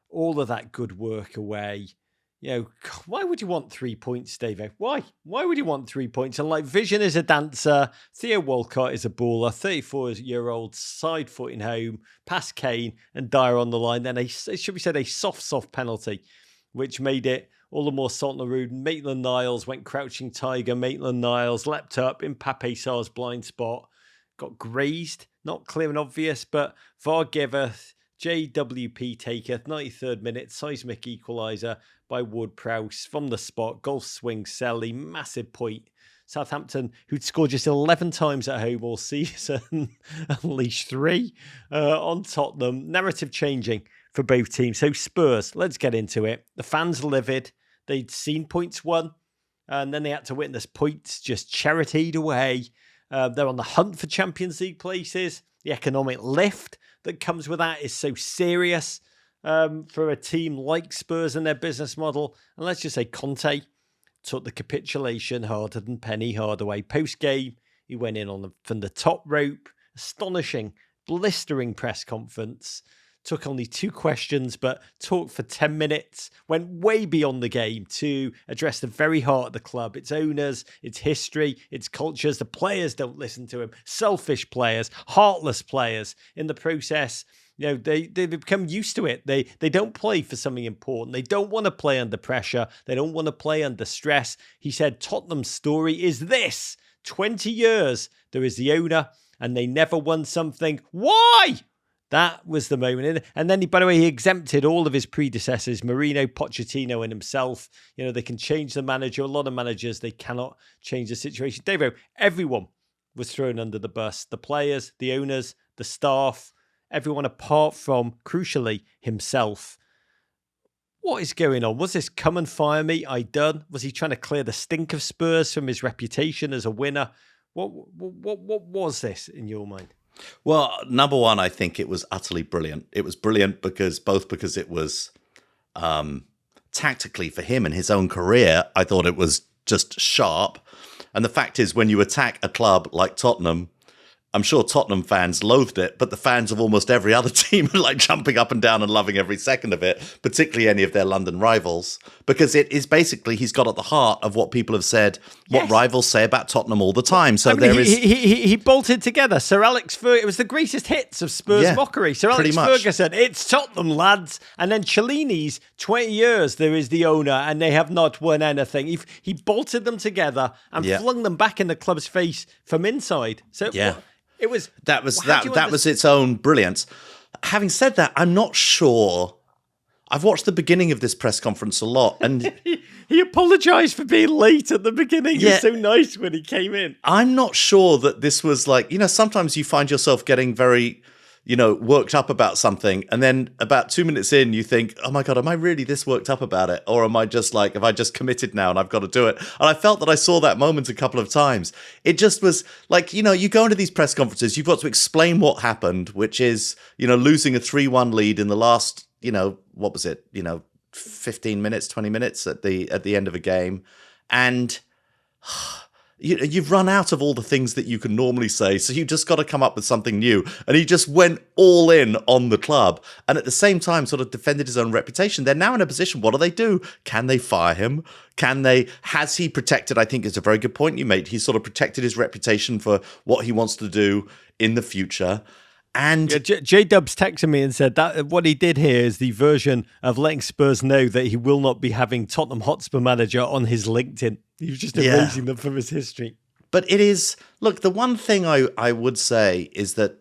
all of that good work away. Why would you want 3 points, Davo? Why? Why would you want 3 points? And Vision is a dancer. Theo Walcott is a baller. 34-year-old side footing home, past Kane and Dyer on the line. Then a soft penalty, which made it all the more salt in the wound. Maitland-Niles went crouching tiger. Maitland-Niles leapt up in Pape Sarr's blind spot. Got grazed. Not clear and obvious, but VAR giveth. JWP taketh. 93rd minute. Seismic equaliser by Ward-Prowse from the spot. Golf swing Selly. Massive point. Southampton, who'd scored just 11 times at home all season, unleashed 3 on Tottenham. Narrative changing for both teams. So Spurs, let's get into it. The fans livid. They'd seen points won, and then they had to witness points just charitied away. They're on the hunt for Champions League places. The economic lift that comes with that is so serious for a team like Spurs and their business model. And let's just say Conte took the capitulation harder than Penny Hardaway. Post-game, he went in from the top rope. Astonishing, blistering press conference. Took only 2 questions, but talked for 10 minutes, went way beyond the game to address the very heart of the club, its owners, its history, its cultures. The players don't listen to him. Selfish players, heartless players. In the process, they become used to it. They don't play for something important. They don't want to play under pressure. They don't want to play under stress. He said Tottenham's story is this. 20 years, there is the owner, and they never won something. Why? That was the moment. And then, by the way, he exempted all of his predecessors, Mourinho, Pochettino, and himself. They can change the manager. A lot of managers, they cannot change the situation. Davo, everyone was thrown under the bus. The players, the owners, the staff, everyone apart from, crucially, himself. What is going on? Was this come and fire me? I done? Was he trying to clear the stink of Spurs from his reputation as a winner? What was this in your mind? Well, number one, I think it was utterly brilliant. It was brilliant because it was tactically for him and his own career. I thought it was just sharp. And the fact is, when you attack a club like Tottenham, I'm sure Tottenham fans loathed it, but the fans of almost every other team are like jumping up and down and loving every second of it, particularly any of their London rivals, because it is basically, he's got at the heart of what people have said, what rivals say about Tottenham all the time. So he bolted together Sir Alex Ferguson. It was the greatest hits of Spurs mockery. Sir Alex Ferguson, it's Tottenham, lads. And then Cellini's 20 years there is the owner and they have not won anything. He bolted them together and flung them back in the club's face from inside. So it was that was its own brilliance. Having said that, I'm not sure. I've watched the beginning of this press conference a lot, and he apologized for being late at the beginning. He was so nice when he came in. I'm not sure that this was like, sometimes you find yourself getting very, worked up about something, and then about 2 minutes in, you think, oh my God, am I really this worked up about it? Or am I just like, have I just committed now and I've got to do it? And I felt that I saw that moment a couple of times. It just was like, you go into these press conferences, you've got to explain what happened, which is, losing a 3-1 lead in the last, what was it? 15 minutes, 20 minutes at the end of a game. And you've run out of all the things that you can normally say, so you just got to come up with something new. And he just went all in on the club, and at the same time sort of defended his own reputation. They're now in a position, what do? Can they fire him? Has he protected, I think it's a very good point you made, he's sort of protected his reputation for what he wants to do in the future. And J-Dubs texted me and said that what he did here is the version of letting Spurs know that he will not be having Tottenham Hotspur manager on his LinkedIn. He was just erasing them from his history. But it is, look, the one thing I would say is that,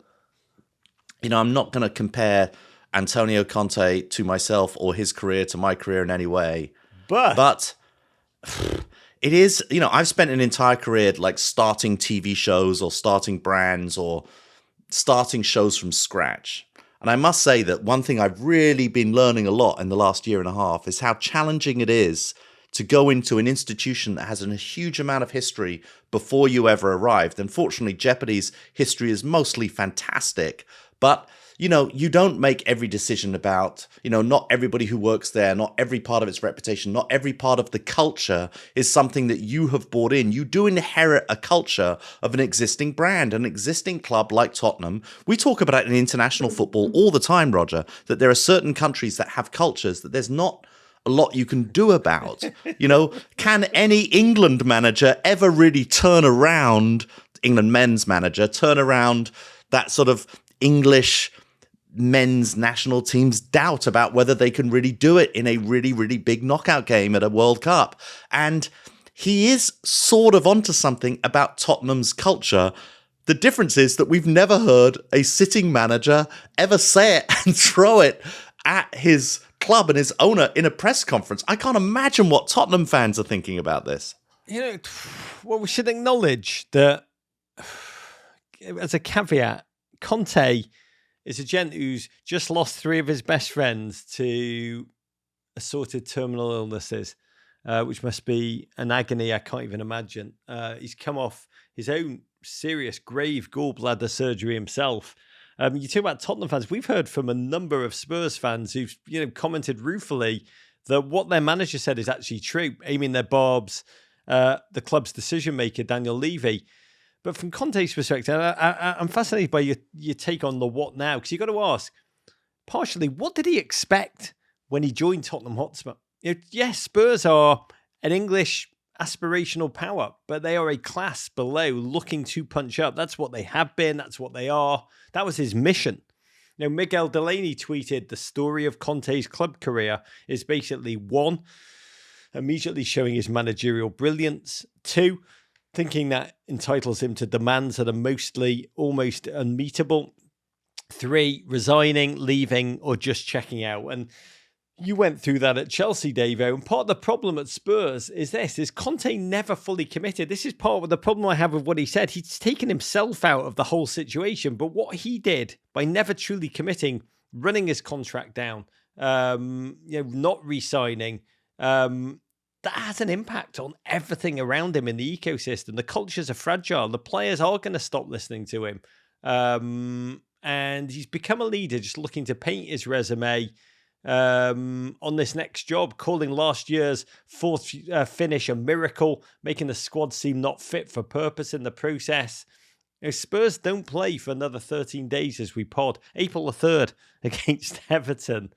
I'm not going to compare Antonio Conte to myself or his career to my career in any way. But it is, I've spent an entire career like starting TV shows or starting brands or starting shows from scratch. And I must say that one thing I've really been learning a lot in the last year and a half is how challenging it is to go into an institution that has a huge amount of history before you ever arrived. Unfortunately, Jeopardy's history is mostly fantastic, but you don't make every decision about, not everybody who works there, not every part of its reputation, not every part of the culture is something that you have bought in. You do inherit a culture of an existing brand, an existing club like Tottenham. We talk about it in international football all the time, Roger, that there are certain countries that have cultures that there's not a lot you can do about. Can any England manager ever really turn around, England men's manager, turn around that sort of English men's national team's doubt about whether they can really do it in a really, really big knockout game at a World Cup? And he is sort of onto something about Tottenham's culture. The difference is that we've never heard a sitting manager ever say it and throw it at his club and his owner in a press conference. I can't imagine what Tottenham fans are thinking about this. Well, we should acknowledge that, as a caveat, Conte is a gent who's just lost 3 of his best friends to assorted terminal illnesses, which must be an agony I can't even imagine. He's come off his own serious, grave gallbladder surgery himself. You talk about Tottenham fans. We've heard from a number of Spurs fans who've commented ruefully that what their manager said is actually true, aiming their barbs the club's decision maker, Daniel Levy. But from Conte's perspective, I'm fascinated by your take on the what now, because you've got to ask, partially, what did he expect when he joined Tottenham Hotspur? Yes, Spurs are an English aspirational power, but they are a class below looking to punch up. That's what they have been. That's what they are. That was his mission. Miguel Delaney tweeted the story of Conte's club career is basically 1, immediately showing his managerial brilliance. 2, thinking that entitles him to demands that are mostly almost unmeetable. 3, resigning, leaving, or just checking out. And you went through that at Chelsea, Davo. And part of the problem at Spurs is Conte never fully committed. This is part of the problem I have with what he said. He's taken himself out of the whole situation. But what he did by never truly committing, running his contract down, not re-signing, that has an impact on everything around him in the ecosystem. The cultures are fragile. The players are going to stop listening to him. And he's become a leader just looking to paint his resume on this next job, calling last year's fourth finish a miracle, making the squad seem not fit for purpose in the process. Spurs don't play for another 13 days as we pod. April the 3rd against Everton.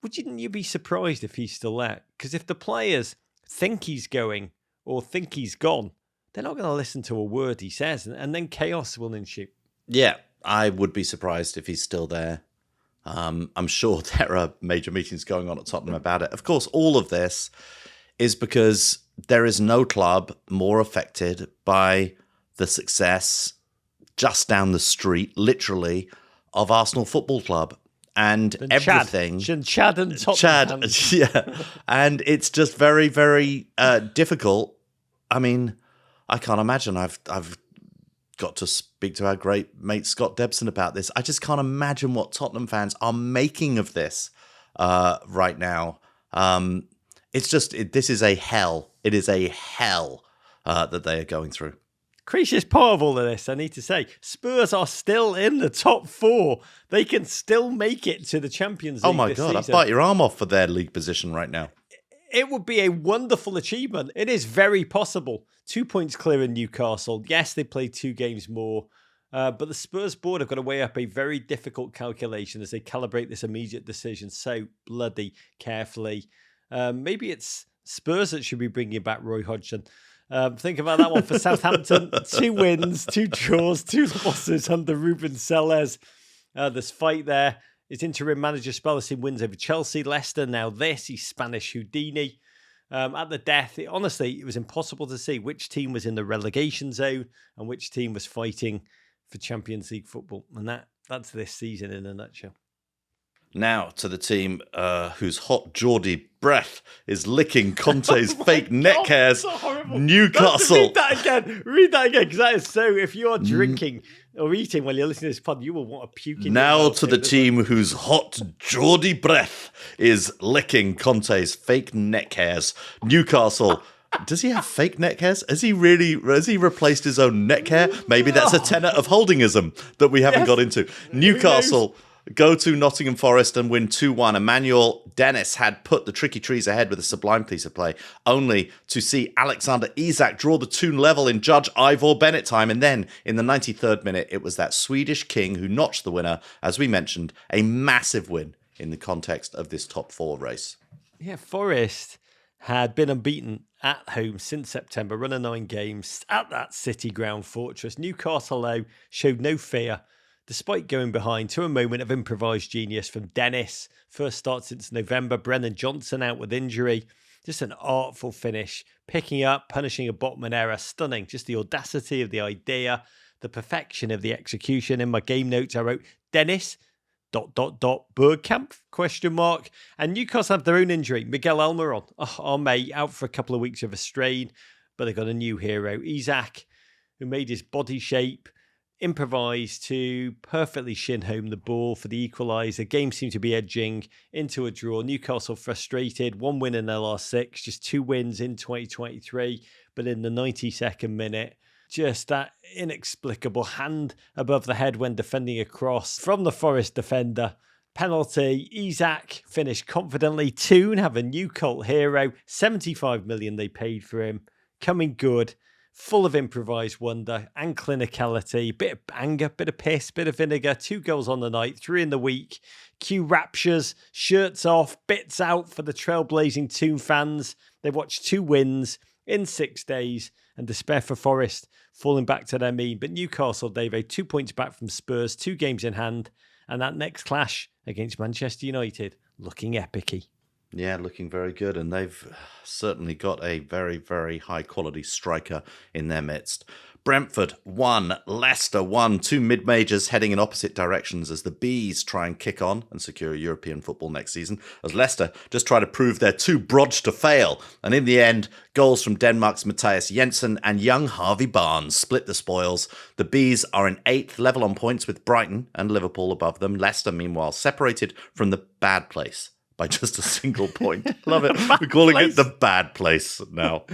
Wouldn't you be surprised if he's still there? Because if the players think he's going or think he's gone, they're not going to listen to a word he says, and then chaos will ensue. Yeah, I would be surprised if he's still there. I'm sure there are major meetings going on at Tottenham about it. Of course, all of this is because there is no club more affected by the success just down the street, literally, of Arsenal Football Club. And everything. Chad and Tottenham. Chad, yeah. And it's just very, very difficult. I mean, I can't imagine. I've got to speak to our great mate Scott Debson about this. I just can't imagine what Tottenham fans are making of this right now. This is a hell. It is a hell that they are going through. Craziest part of all of this, I need to say, Spurs are still in the top 4. They can still make it to the Champions League. Oh my God, I'd bite your arm off for their league position right now. It would be a wonderful achievement. It is very possible. 2 points clear in Newcastle. Yes, they played 2 games more, but the Spurs board have got to weigh up a very difficult calculation as they calibrate this immediate decision so bloody carefully. Maybe it's Spurs that should be bringing back Roy Hodgson. Think about that one for Southampton. 2 wins, 2 draws, 2 losses under Ruben Selles. There's fight there. His interim manager Spellerstein wins over Chelsea, Leicester. Now this, he's Spanish Houdini. At the death, it was impossible to see which team was in the relegation zone and which team was fighting for Champions League football. And that's this season in a nutshell. Now to the team whose hot Geordie breath is licking Conte's fake neck hairs. Newcastle. Read that again, because that is so. If you are drinking or eating while you're listening to this pod, you will want to puke. Now to the team whose hot Geordie breath is licking Conte's fake neck hairs. Newcastle. Does he have fake neck hairs? Has he replaced his own neck hair? Maybe that's a tenet of holdingism that we haven't got into. Newcastle go to Nottingham Forest and win 2-1. Emmanuel Dennis had put the Tricky Trees ahead with a sublime piece of play, only to see Alexander Isak draw the tune level in Judge Ivor Bennett time. And then in the 93rd minute, it was that Swedish king who notched the winner, as we mentioned, a massive win in the context of this top 4 race. Yeah, Forest had been unbeaten at home since September, running 9 games at that City ground fortress. Newcastle, though, showed no fear, despite going behind, to a moment of improvised genius from Dennis. First start since November. Brennan Johnson out with injury. Just an artful finish. Picking up, punishing a Botman error. Stunning. Just the audacity of the idea. The perfection of the execution. In my game notes, I wrote, Dennis, ... Bergkamp, ? And Newcastle have their own injury. Miguel Almiron, our mate, out for a couple of weeks with a strain. But they've got a new hero. Isak, who made his body shape, improvised to perfectly shin home the ball for the equaliser. Game seemed to be edging into a draw. Newcastle frustrated. 1 win in their last 6. Just 2 wins in 2023. But in the 92nd minute, just that inexplicable hand above the head when defending a cross from the Forest defender. Penalty. Isak finished confidently. Toon have a new cult hero. 75 million they paid for him. Coming good. Full of improvised wonder and clinicality, bit of anger, bit of piss, bit of vinegar, 2 goals on the night, 3 in the week. Cue raptures, shirts off, bits out for the trailblazing Toon fans. They've watched 2 wins in 6 days and despair for Forest, falling back to their mean. But Newcastle, Dave, 2 points back from Spurs, 2 games in hand, and that next clash against Manchester United looking epic-y. Yeah, looking very good. And they've certainly got a very, very high-quality striker in their midst. Brentford 1, Leicester 1, two mid-majors heading in opposite directions as the Bees try and kick on and secure European football next season, as Leicester just try to prove they're too broad to fail. And in the end, goals from Denmark's Matthias Jensen and young Harvey Barnes split the spoils. The Bees are in 8th, level on points with Brighton and Liverpool above them. Leicester, meanwhile, separated from the bad place by just a single point. Love it. We're calling it the bad place now.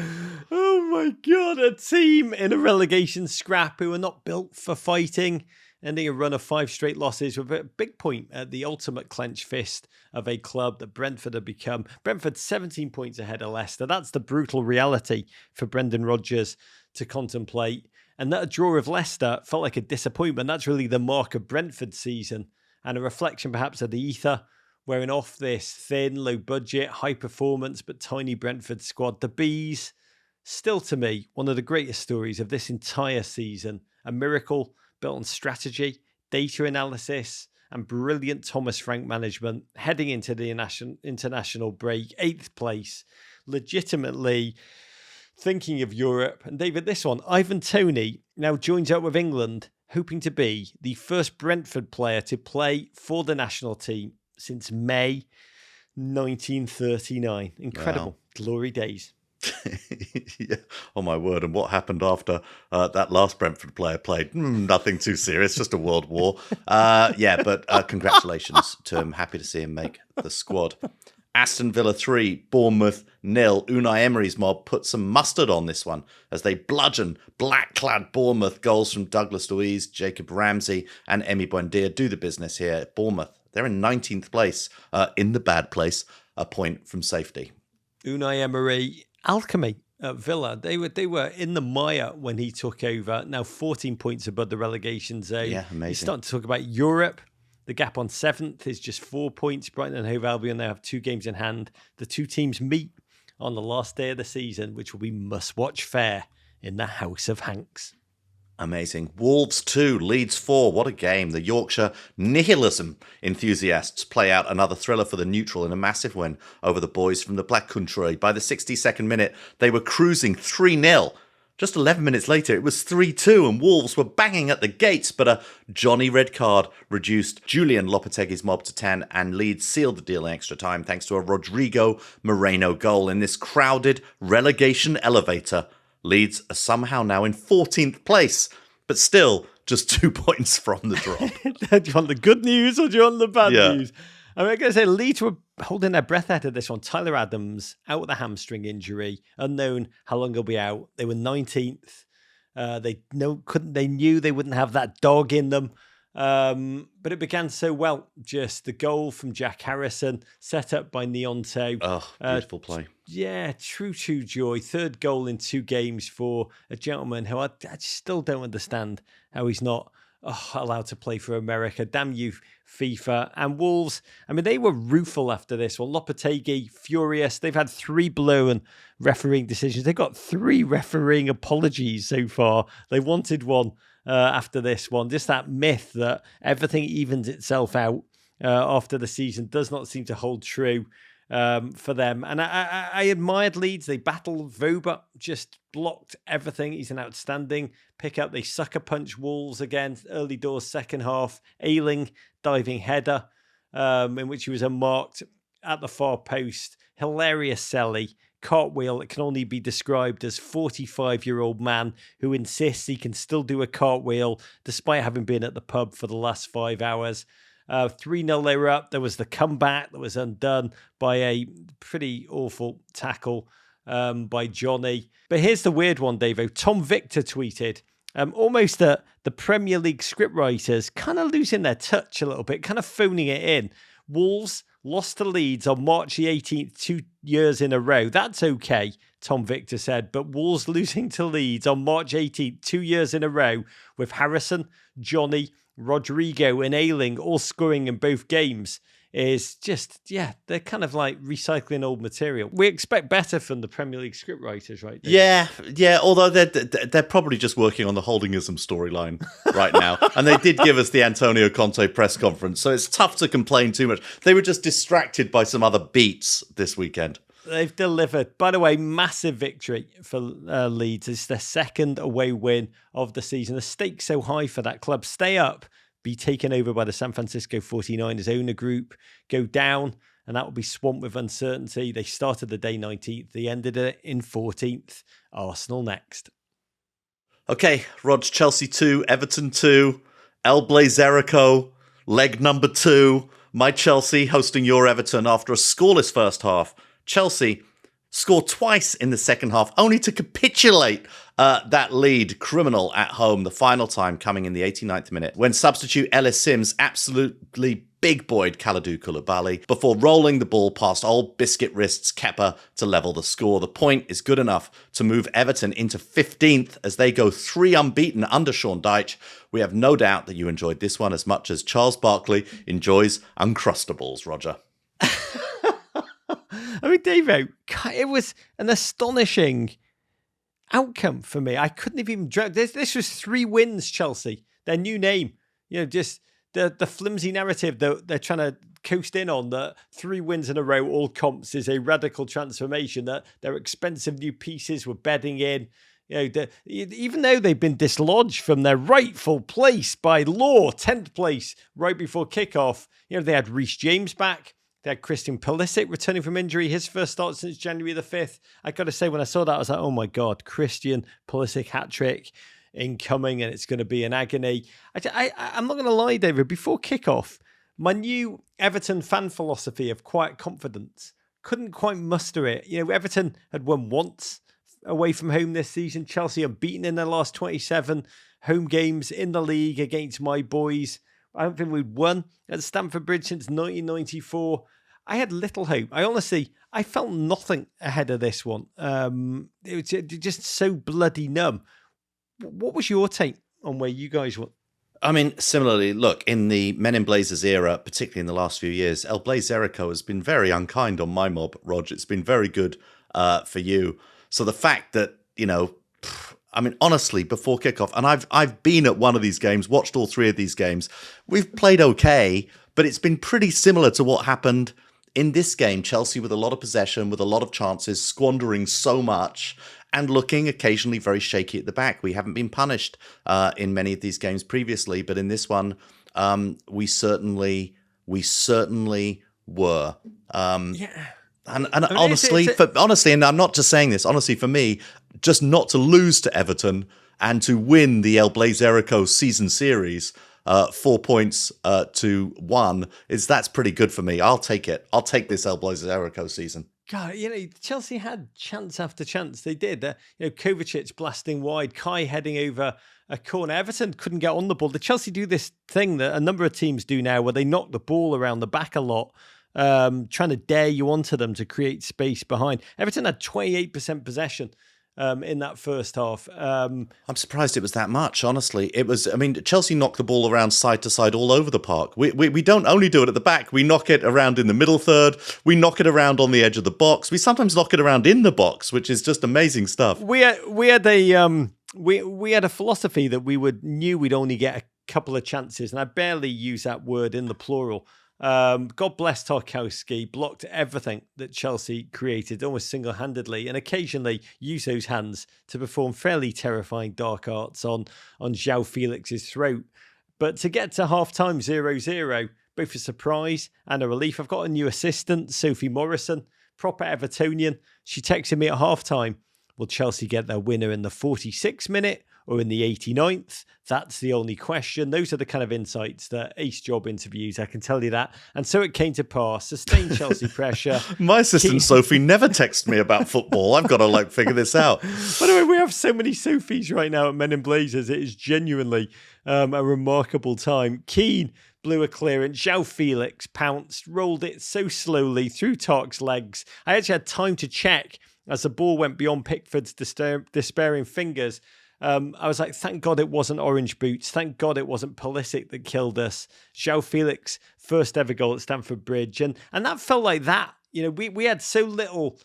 Oh my God, a team in a relegation scrap who are not built for fighting, ending a run of 5 straight losses with a big point at the ultimate clenched fist of a club that Brentford have become. Brentford 17 points ahead of Leicester. That's the brutal reality for Brendan Rodgers to contemplate. And that draw of Leicester felt like a disappointment. That's really the mark of Brentford's season and a reflection perhaps of the ether wearing off this thin, low budget, high performance, but tiny Brentford squad. The Bees, still to me, one of the greatest stories of this entire season. A miracle built on strategy, data analysis, and brilliant Thomas Frank management. Heading into the international break, 8th place, legitimately thinking of Europe. And David, this one, Ivan Toney now joins up with England, hoping to be the first Brentford player to play for the national team since May 1939. Incredible. Wow. Glory days. Yeah. Oh my word. And what happened after that last Brentford player played? Nothing too serious, just a world war. But congratulations to him. Happy to see him make the squad. Aston Villa 3, Bournemouth 0. Unai Emery's mob put some mustard on this one as they bludgeon black-clad Bournemouth. Goals from Douglas Luiz, Jacob Ramsey and Emi Buendia do the business here. Bournemouth, they're in 19th place, in the bad place, a point from safety. Unai Emery, alchemy at Villa. They were in the mire when he took over. Now 14 points above the relegation zone. Yeah, amazing. He's starting to talk about Europe. The gap on 7th is just 4 points. Brighton and Hove Albion, they have 2 games in hand. The two teams meet on the last day of the season, which will be must-watch fare in the House of Hanks. Amazing. Wolves 2, Leeds 4. What a game. The Yorkshire nihilism enthusiasts play out another thriller for the neutral in a massive win over the boys from the Black Country. By the 62nd minute, they were cruising 3-0. Just 11 minutes later, it was 3-2 and Wolves were banging at the gates, but a Johnny red card reduced Julian Lopetegui's mob to 10 and Leeds sealed the deal in extra time thanks to a Rodrigo Moreno goal in this crowded relegation elevator. Leeds are somehow now in 14th place, but still just 2 points from the drop. Do you want the good news or do you want the bad news? I mean, I gotta say, Leeds were holding their breath out of this one. Tyler Adams out with a hamstring injury, unknown how long he'll be out. They were 19th. They knew they wouldn't have that dog in them. But it began so well. Just the goal from Jack Harrison, set up by Neonto. Oh, beautiful play. Yeah, true joy. 3rd goal in 2 games for a gentleman who I still don't understand how he's not allowed to play for America. Damn you, FIFA. And Wolves, I mean, they were rueful after this one. Lopetegui, furious. They've had 3 blown refereeing decisions. They got 3 refereeing apologies so far. They wanted one after this one. Just that myth that everything evens itself out after the season does not seem to hold true for them. And I admired Leeds. They battled. Voba just blocked everything. He's an outstanding pickup. They sucker punch Wolves again. Early doors, second half. Ayling diving header in which he was unmarked at the far post. Hilarious Selly. Cartwheel that can only be described as 45-year-old man who insists he can still do a cartwheel despite having been at the pub for the last 5 hours. 3-0 they were up. There was the comeback that was undone by a pretty awful tackle by Johnny. But here's the weird one, Davo. Tom Victor tweeted, almost the Premier League scriptwriters kind of losing their touch a little bit, kind of phoning it in. Wolves lost to Leeds on March the 18th, 2 years in a row. That's okay, Tom Victor said. But Wolves losing to Leeds on March 18th, 2 years in a row with Harrison, Johnny, Rodrigo and Ayling all scoring in both games is just, they're kind of like recycling old material. We expect better from the Premier League scriptwriters, right? Yeah. Although they're probably just working on the holdingism storyline right now. And they did give us the Antonio Conte press conference, so it's tough to complain too much. They were just distracted by some other beats this weekend. They've delivered. By the way, massive victory for Leeds. It's their second away win of the season. The stakes so high for that club. Stay up, be taken over by the San Francisco 49ers owner group, go down, and that will be swamped with uncertainty. They started the day 19th. They ended it in 14th. Arsenal next. Okay, Rog, Chelsea 2, Everton 2, El Blazerico, leg number 2. My Chelsea hosting your Everton after a scoreless first half. Chelsea scored twice in the second half, only to capitulate that lead criminal at home, the final time coming in the 89th minute, when substitute Ellis Sims absolutely big-boyed Kalidou Koulibaly before rolling the ball past old biscuit wrists Kepa to level the score. The point is good enough to move Everton into 15th as they go 3 unbeaten under Sean Dyche. We have no doubt that you enjoyed this one as much as Charles Barkley enjoys Uncrustables, Roger. I mean, Davo, it was an astonishing outcome for me. I couldn't have even dreamt. This was 3 wins, Chelsea. Their new name. Just the flimsy narrative that they're trying to coast in on, that 3 wins in a row, all comps, is a radical transformation, that their expensive new pieces were bedding in. Even though they've been dislodged from their rightful place by law, 10th place right before kickoff, they had Reece James back. They had Christian Pulisic returning from injury, his first start since January the 5th. I got to say, when I saw that, I was like, oh my God, Christian Pulisic hat-trick incoming, and it's going to be an agony. I'm not going to lie, David, before kickoff, my new Everton fan philosophy of quiet confidence couldn't quite muster it. Everton had won once away from home this season. Chelsea unbeaten in their last 27 home games in the league against my boys. I don't think we'd won at Stamford Bridge since 1994. I had little hope. I felt nothing ahead of this one. It was just so bloody numb. What was your take on where you guys were? I mean, similarly, look, in the Men in Blazers era, particularly in the last few years, El Blazerico has been very unkind on my mob, Rog. It's been very good for you. So the fact that, honestly, before kickoff, and I've been at one of these games, watched all 3 of these games, we've played okay, but it's been pretty similar to what happened in this game. Chelsea with a lot of possession, with a lot of chances, squandering so much, and looking occasionally very shaky at the back. We haven't been punished in many of these games previously, but in this one, we certainly were. And honestly, and I'm not just saying this, honestly, for me, just not to lose to Everton and to win the El Blazerico season series, 4 points to 1, that's pretty good for me. I'll take it. I'll take this El Blazerico season. God, Chelsea had chance after chance. They did. Kovacic blasting wide, Kai heading over a corner. Everton couldn't get on the ball. The Chelsea do this thing that a number of teams do now, where they knock the ball around the back a lot, trying to dare you onto them to create space behind. Everton had 28% possession in that first half. I'm surprised it was that much, honestly. It was, Chelsea knocked the ball around side to side all over the park. We don't only do it at the back. We knock it around in the middle third. We knock it around on the edge of the box. We sometimes knock it around in the box, which is just amazing stuff. We had a philosophy that knew we'd only get a couple of chances, and I barely use that word in the plural. God bless Tarkowski, blocked everything that Chelsea created almost single-handedly, and occasionally used those hands to perform fairly terrifying dark arts on João Felix's throat. But to get to half-time 0-0, both a surprise and a relief. I've got a new assistant, Sophie Morrison, proper Evertonian. She texted me at half-time, will Chelsea get their winner in the 46th minute or in the 89th? That's the only question. Those are the kind of insights that ace job interviews, I can tell you that. And so it came to pass. Sustained Chelsea pressure. My assistant Sophie never texts me about football. I've got to figure this out. By the way, we have so many Sophies right now at Men in Blazers. It is genuinely a remarkable time. Keane blew a clearance. João Felix pounced, rolled it so slowly through Tark's legs. I actually had time to check as the ball went beyond Pickford's despairing fingers. I was like, thank God it wasn't orange boots. Thank God it wasn't Pulisic that killed us. João Felix, first ever goal at Stamford Bridge. And that felt like that. We had so little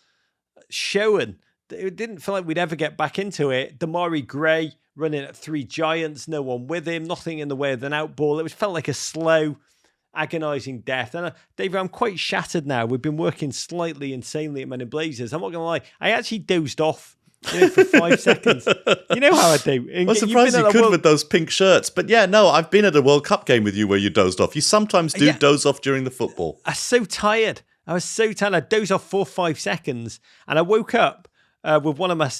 showing. It didn't feel like we'd ever get back into it. Damari Gray running at 3 giants, no one with him, nothing in the way of an out ball. It felt like a slow, agonising death. And David, I'm quite shattered now. We've been working slightly insanely at Men in Blazers. I'm not going to lie. I actually dozed off for 5 seconds. You know how I do. I'm surprised you could with those pink shirts. But yeah, no, I've been at a World Cup game with you where you dozed off. You sometimes do doze off during the football. I was so tired. I dozed off 4 or 5 seconds. And I woke up with one of my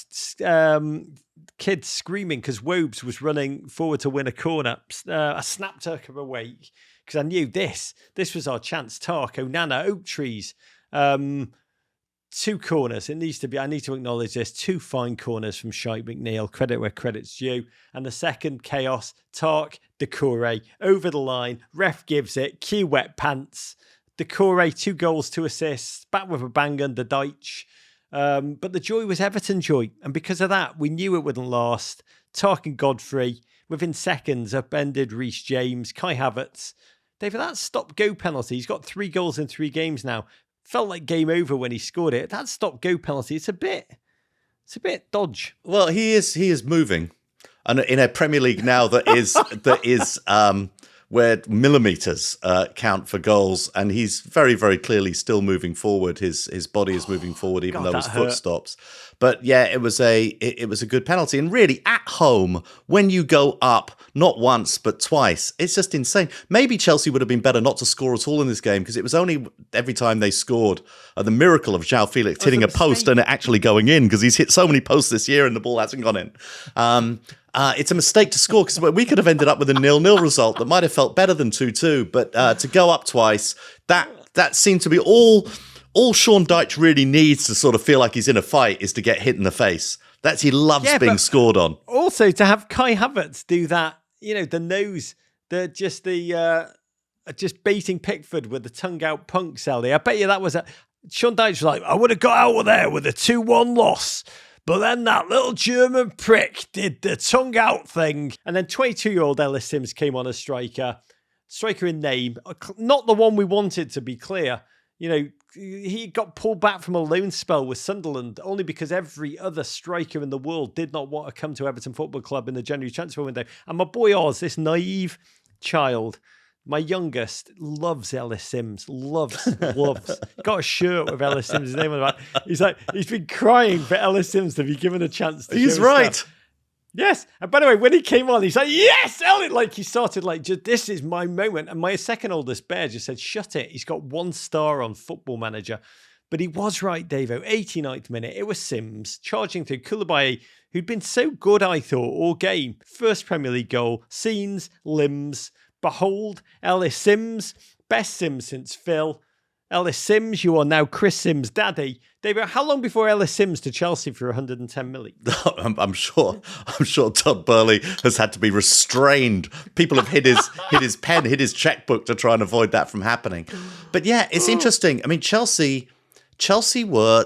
kids screaming because Wobes was running forward to win a corner. I snapped her awake because I knew this was our chance. Tark, Onana, Oak Trees. 2 corners. It needs to be, I need to acknowledge this, 2 fine corners from Shite McNeil. Credit where credit's due. And the second, chaos. Tark, Decore, over the line. Ref gives it. Cue wet pants. Decore, 2 goals, 2 assists. Back with a bang under Deitch. But the joy was Everton joy. And because of that, we knew it wouldn't last. Tark and Godfrey, within seconds, upended Reece James, Kai Havertz. David, that stop-go penalty. He's got 3 goals in 3 games now. Felt like game over when he scored it. That stop-go penalty, it's a bit dodge. Well, he is moving. And in a Premier League now that is where millimeters count for goals, and he's very, very clearly still moving forward. His body is moving forward, even though his foot stops. But yeah, it was a good penalty. And really, at home, when you go up not once but twice, it's just insane. Maybe Chelsea would have been better not to score at all in this game, because it was only every time they scored the miracle of João Felix hitting a post and it actually going in, because he's hit so many posts this year and the ball hasn't gone in. It's a mistake to score, because we could have ended up with a 0-0 result that might have felt better than 2-2. But to go up twice, that seemed to be all Sean Dyche really needs to sort of feel like he's in a fight is to get hit in the face. He loves being scored on. Also, to have Kai Havertz do that, the nose, just baiting Pickford with the tongue out punk, Sally. I bet you that was Sean Dyche was like, I would have got out of there with a 2-1 loss. But then that little German prick did the tongue out thing. And then 22-year-old Ellis Sims came on as striker in name. Not the one we wanted, to be clear. He got pulled back from a loan spell with Sunderland only because every other striker in the world did not want to come to Everton Football Club in the January transfer window. And my boy Oz, this naive child, my youngest, loves Ellis Sims. Loves. Got a shirt with Ellis Sims' name on the back. He's been crying for Ellis Sims to be given a chance to He's right. Stuff. Yes. And by the way, when he came on, he's like, yes, Elliot. Like, he started this is my moment. And my second oldest bear just said, shut it. He's got 1 star on Football Manager. But he was right, Davo. 89th minute. It was Sims charging through Koulibaly, who'd been so good, I thought, all game. First Premier League goal. Scenes, limbs. Behold, Ellis Sims. Best Sims since Phil. Ellis Sims, you are now Chris Sims' daddy. David, how long before Ellis Sims to Chelsea for 110 million? I'm sure Todd Burley has had to be restrained. People have hid his pen, hid his checkbook to try and avoid that from happening. But yeah, it's interesting. I mean, Chelsea were.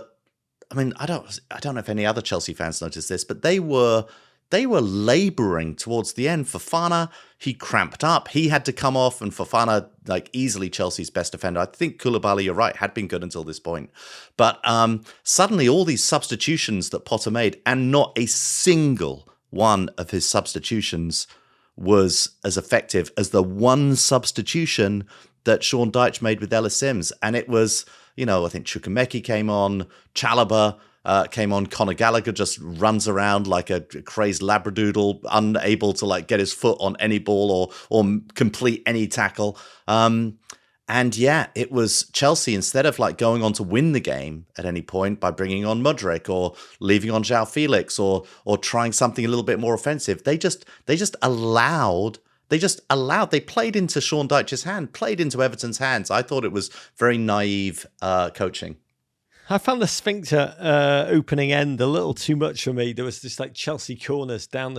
I mean, I don't know if any other Chelsea fans noticed this, but they were labouring towards the end. Fofana, he cramped up. He had to come off, and Fofana, easily Chelsea's best defender. I think Koulibaly, you're right, had been good until this point. But suddenly all these substitutions that Potter made, and not a single one of his substitutions was as effective as the one substitution that Sean Dyche made with Ellis Sims. And it was, I think Chukwuemeka came on, Chalobah came on, Conor Gallagher just runs around like a crazed labradoodle, unable to get his foot on any ball or complete any tackle. And yeah, it was Chelsea, instead of going on to win the game at any point by bringing on Mudryk or leaving on João Felix or trying something a little bit more offensive, they played into Sean Dyche's hand, played into Everton's hands. I thought it was very naive coaching. I found the sphincter opening end a little too much for me. There was just Chelsea corners down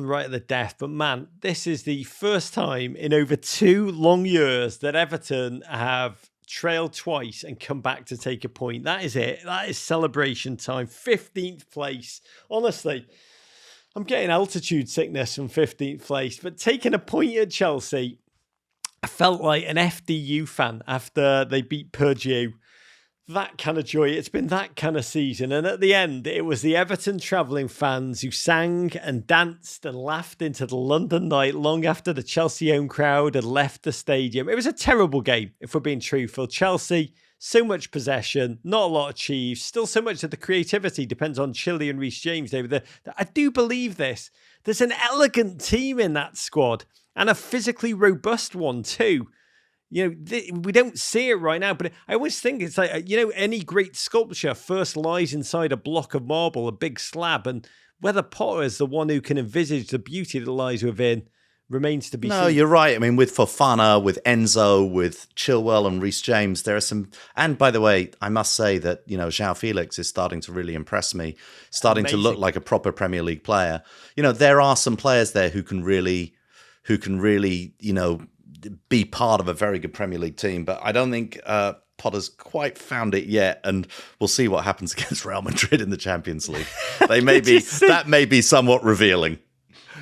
right at the death. But man, this is the first time in over 2 long years that Everton have trailed twice and come back to take a point. That is it. That is celebration time. 15th place. Honestly, I'm getting altitude sickness from 15th place. But taking a point at Chelsea, I felt like an FDU fan after they beat Purdue. that kind of joy. It's been that kind of season. And at the end, it was the Everton travelling fans who sang and danced and laughed into the London night long after the Chelsea home crowd had left the stadium. It was a terrible game, if we're being truthful. Chelsea, so much possession, not a lot achieved. Still so much of the creativity depends on Chile and Reece James, David. I do believe this. There's an elegant team in that squad and a physically robust one too. You know, we don't see it right now, but I always think it's like, any great sculpture first lies inside a block of marble, a big slab, and whether Potter is the one who can envisage the beauty that lies within remains to be seen. No, you're right. I mean, with Fofana, with Enzo, with Chilwell and Reece James, there are some... And by the way, I must say that, João Felix is starting to really impress me, starting to look like a proper Premier League player. There are some players there who can really, be part of a very good Premier League team, but I don't think Potter's quite found it yet, and we'll see what happens against Real Madrid in the Champions League. That may be somewhat revealing.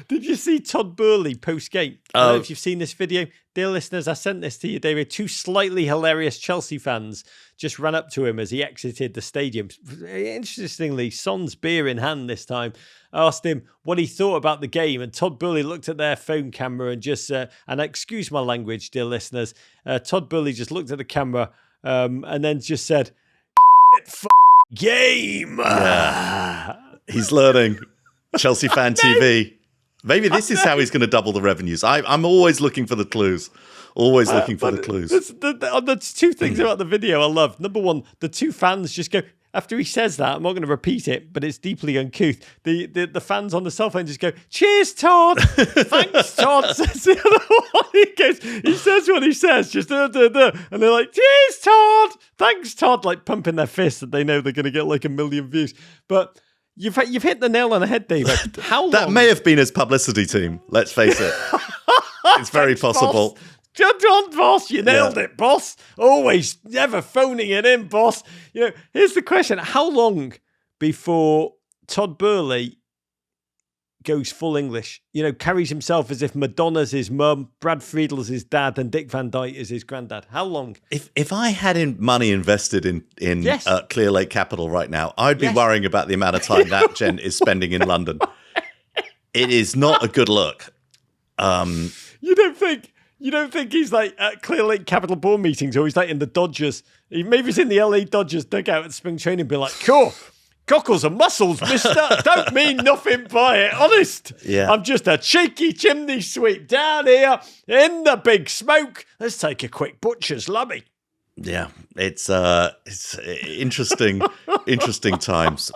Did you see Todd Boehly post-game? I don't know if you've seen this video. Dear listeners, I sent this to you, David. Two slightly hilarious Chelsea fans just ran up to him as he exited the stadium. Interestingly, Son's beer in hand this time. Asked him what he thought about the game, and Todd Boehly looked at their phone camera and just, and excuse my language, dear listeners, Todd Boehly just looked at the camera and then just said, game. Yeah. He's learning. Chelsea Fan TV. Maybe this is how he's going to double the revenues. I'm always looking for the clues. Always looking for the clues. There's two things about the video I love. Number one, the two fans just go, after he says that, I'm not going to repeat it, but it's deeply uncouth. The fans on the cell phone just go, cheers, Todd. Thanks, Todd. Says the other one. He says what he says, just and they're like, cheers, Todd. Thanks, Todd. Like pumping their fists that they know they're going to get like 1 million views. But You've hit the nail on the head, David. How long? That may have been his publicity team. Let's face it. It's very possible. Boss. John, boss, you nailed it, boss. Always, never phoning it in, boss. Here's the question: how long before Todd Boehly goes full English? Carries himself as if Madonna's his mum, Brad Friedel's his dad, and Dick Van Dyke is his granddad. How long? If I had money invested in Clear Lake Capital right now, I'd be worrying about the amount of time that gent is spending in London. It is not a good look. You don't think he's like at Clear Lake Capital board meetings, or he's like in the Dodgers? Maybe he's in the LA Dodgers dugout at spring training, be like, cool. Cockles and muscles, mister. Don't mean nothing by it, honest. Yeah. I'm just a cheeky chimney sweep down here in the big smoke. Let's take a quick butcher's lummy. Yeah, it's interesting, interesting times.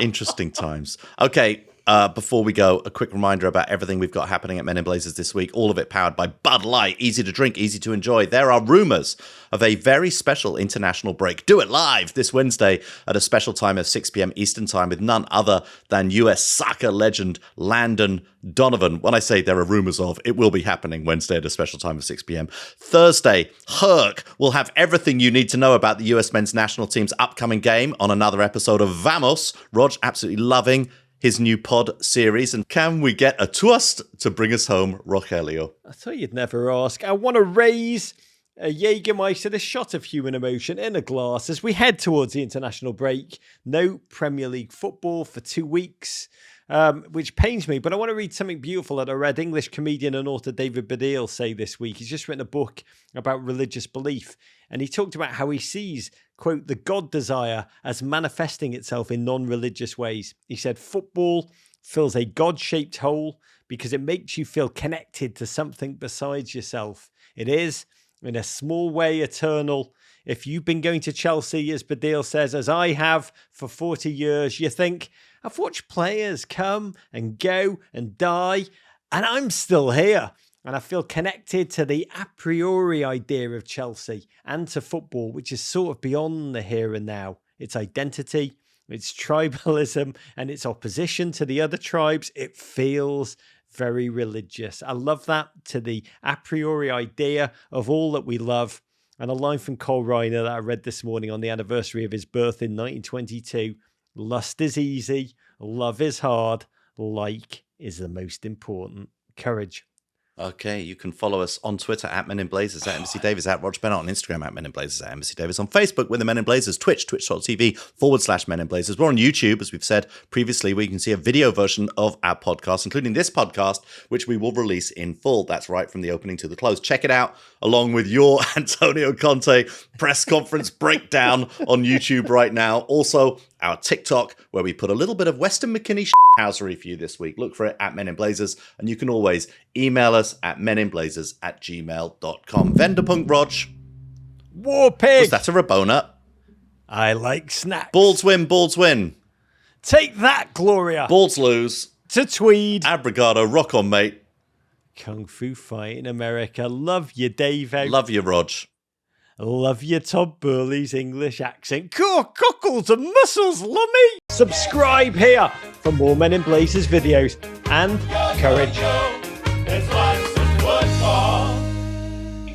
Interesting times. Okay, before we go, a quick reminder about everything we've got happening at Men in Blazers this week. All of it powered by Bud Light. Easy to drink, easy to enjoy. There are rumours of a very special international break. Do it live this Wednesday at a special time of 6 p.m. Eastern time with none other than US soccer legend Landon Donovan. When I say there are rumours of, it will be happening Wednesday at a special time of 6 p.m. Thursday, Herc will have everything you need to know about the US men's national team's upcoming game on another episode of Vamos. Rog absolutely loving his new pod series. And can we get a toast to bring us home, Rogelio? I thought you'd never ask. I want to raise a Jägermeister, this shot of human emotion in a glass as we head towards the international break. No Premier League football for 2 weeks, which pains me. But I want to read something beautiful that I read English comedian and author David Baddiel say this week. He's just written a book about religious belief. And he talked about how he sees, quote, the God desire as manifesting itself in non-religious ways. He said, football fills a God-shaped hole because it makes you feel connected to something besides yourself. It is, in a small way, eternal. If you've been going to Chelsea, as Baddiel says, as I have for 40 years, you think, I've watched players come and go and die, and I'm still here. And I feel connected to the a priori idea of Chelsea and to football, which is sort of beyond the here and now. Its identity, its tribalism, and its opposition to the other tribes. It feels very religious. I love that, to the a priori idea of all that we love. And a line from Cole Reiner that I read this morning on the anniversary of his birth in 1922. Lust is easy, love is hard, like is the most important. Courage. Okay, you can follow us on Twitter at Men in Blazers, at Embassy Davis, at Roger Bennett, on Instagram at Men in Blazers, at Embassy Davis, on Facebook with the Men in Blazers, twitch.tv/Men in Blazers. We're on YouTube, as we've said previously, where you can see a video version of our podcast, including this podcast, which we will release in full. That's right, from the opening to the close. Check it out, along with your Antonio Conte press conference breakdown on YouTube right now. Also, our TikTok, where we put a little bit of Weston McKinney housery for you this week. Look for it at Men in Blazers, and you can always email us at meninblazers@gmail.com. Venderpunk Rog. War Pig. Was that a Rabona? I like snacks. Balls win. Take that, Gloria. Balls lose. To Tweed. Abrigado, rock on, mate. Kung Fu Fight in America. Love you, Davo. Love you, Rog. Love your Todd Burley's English accent. Cockles and muscles, lummy. Subscribe here for more Men in Blazers videos and courage.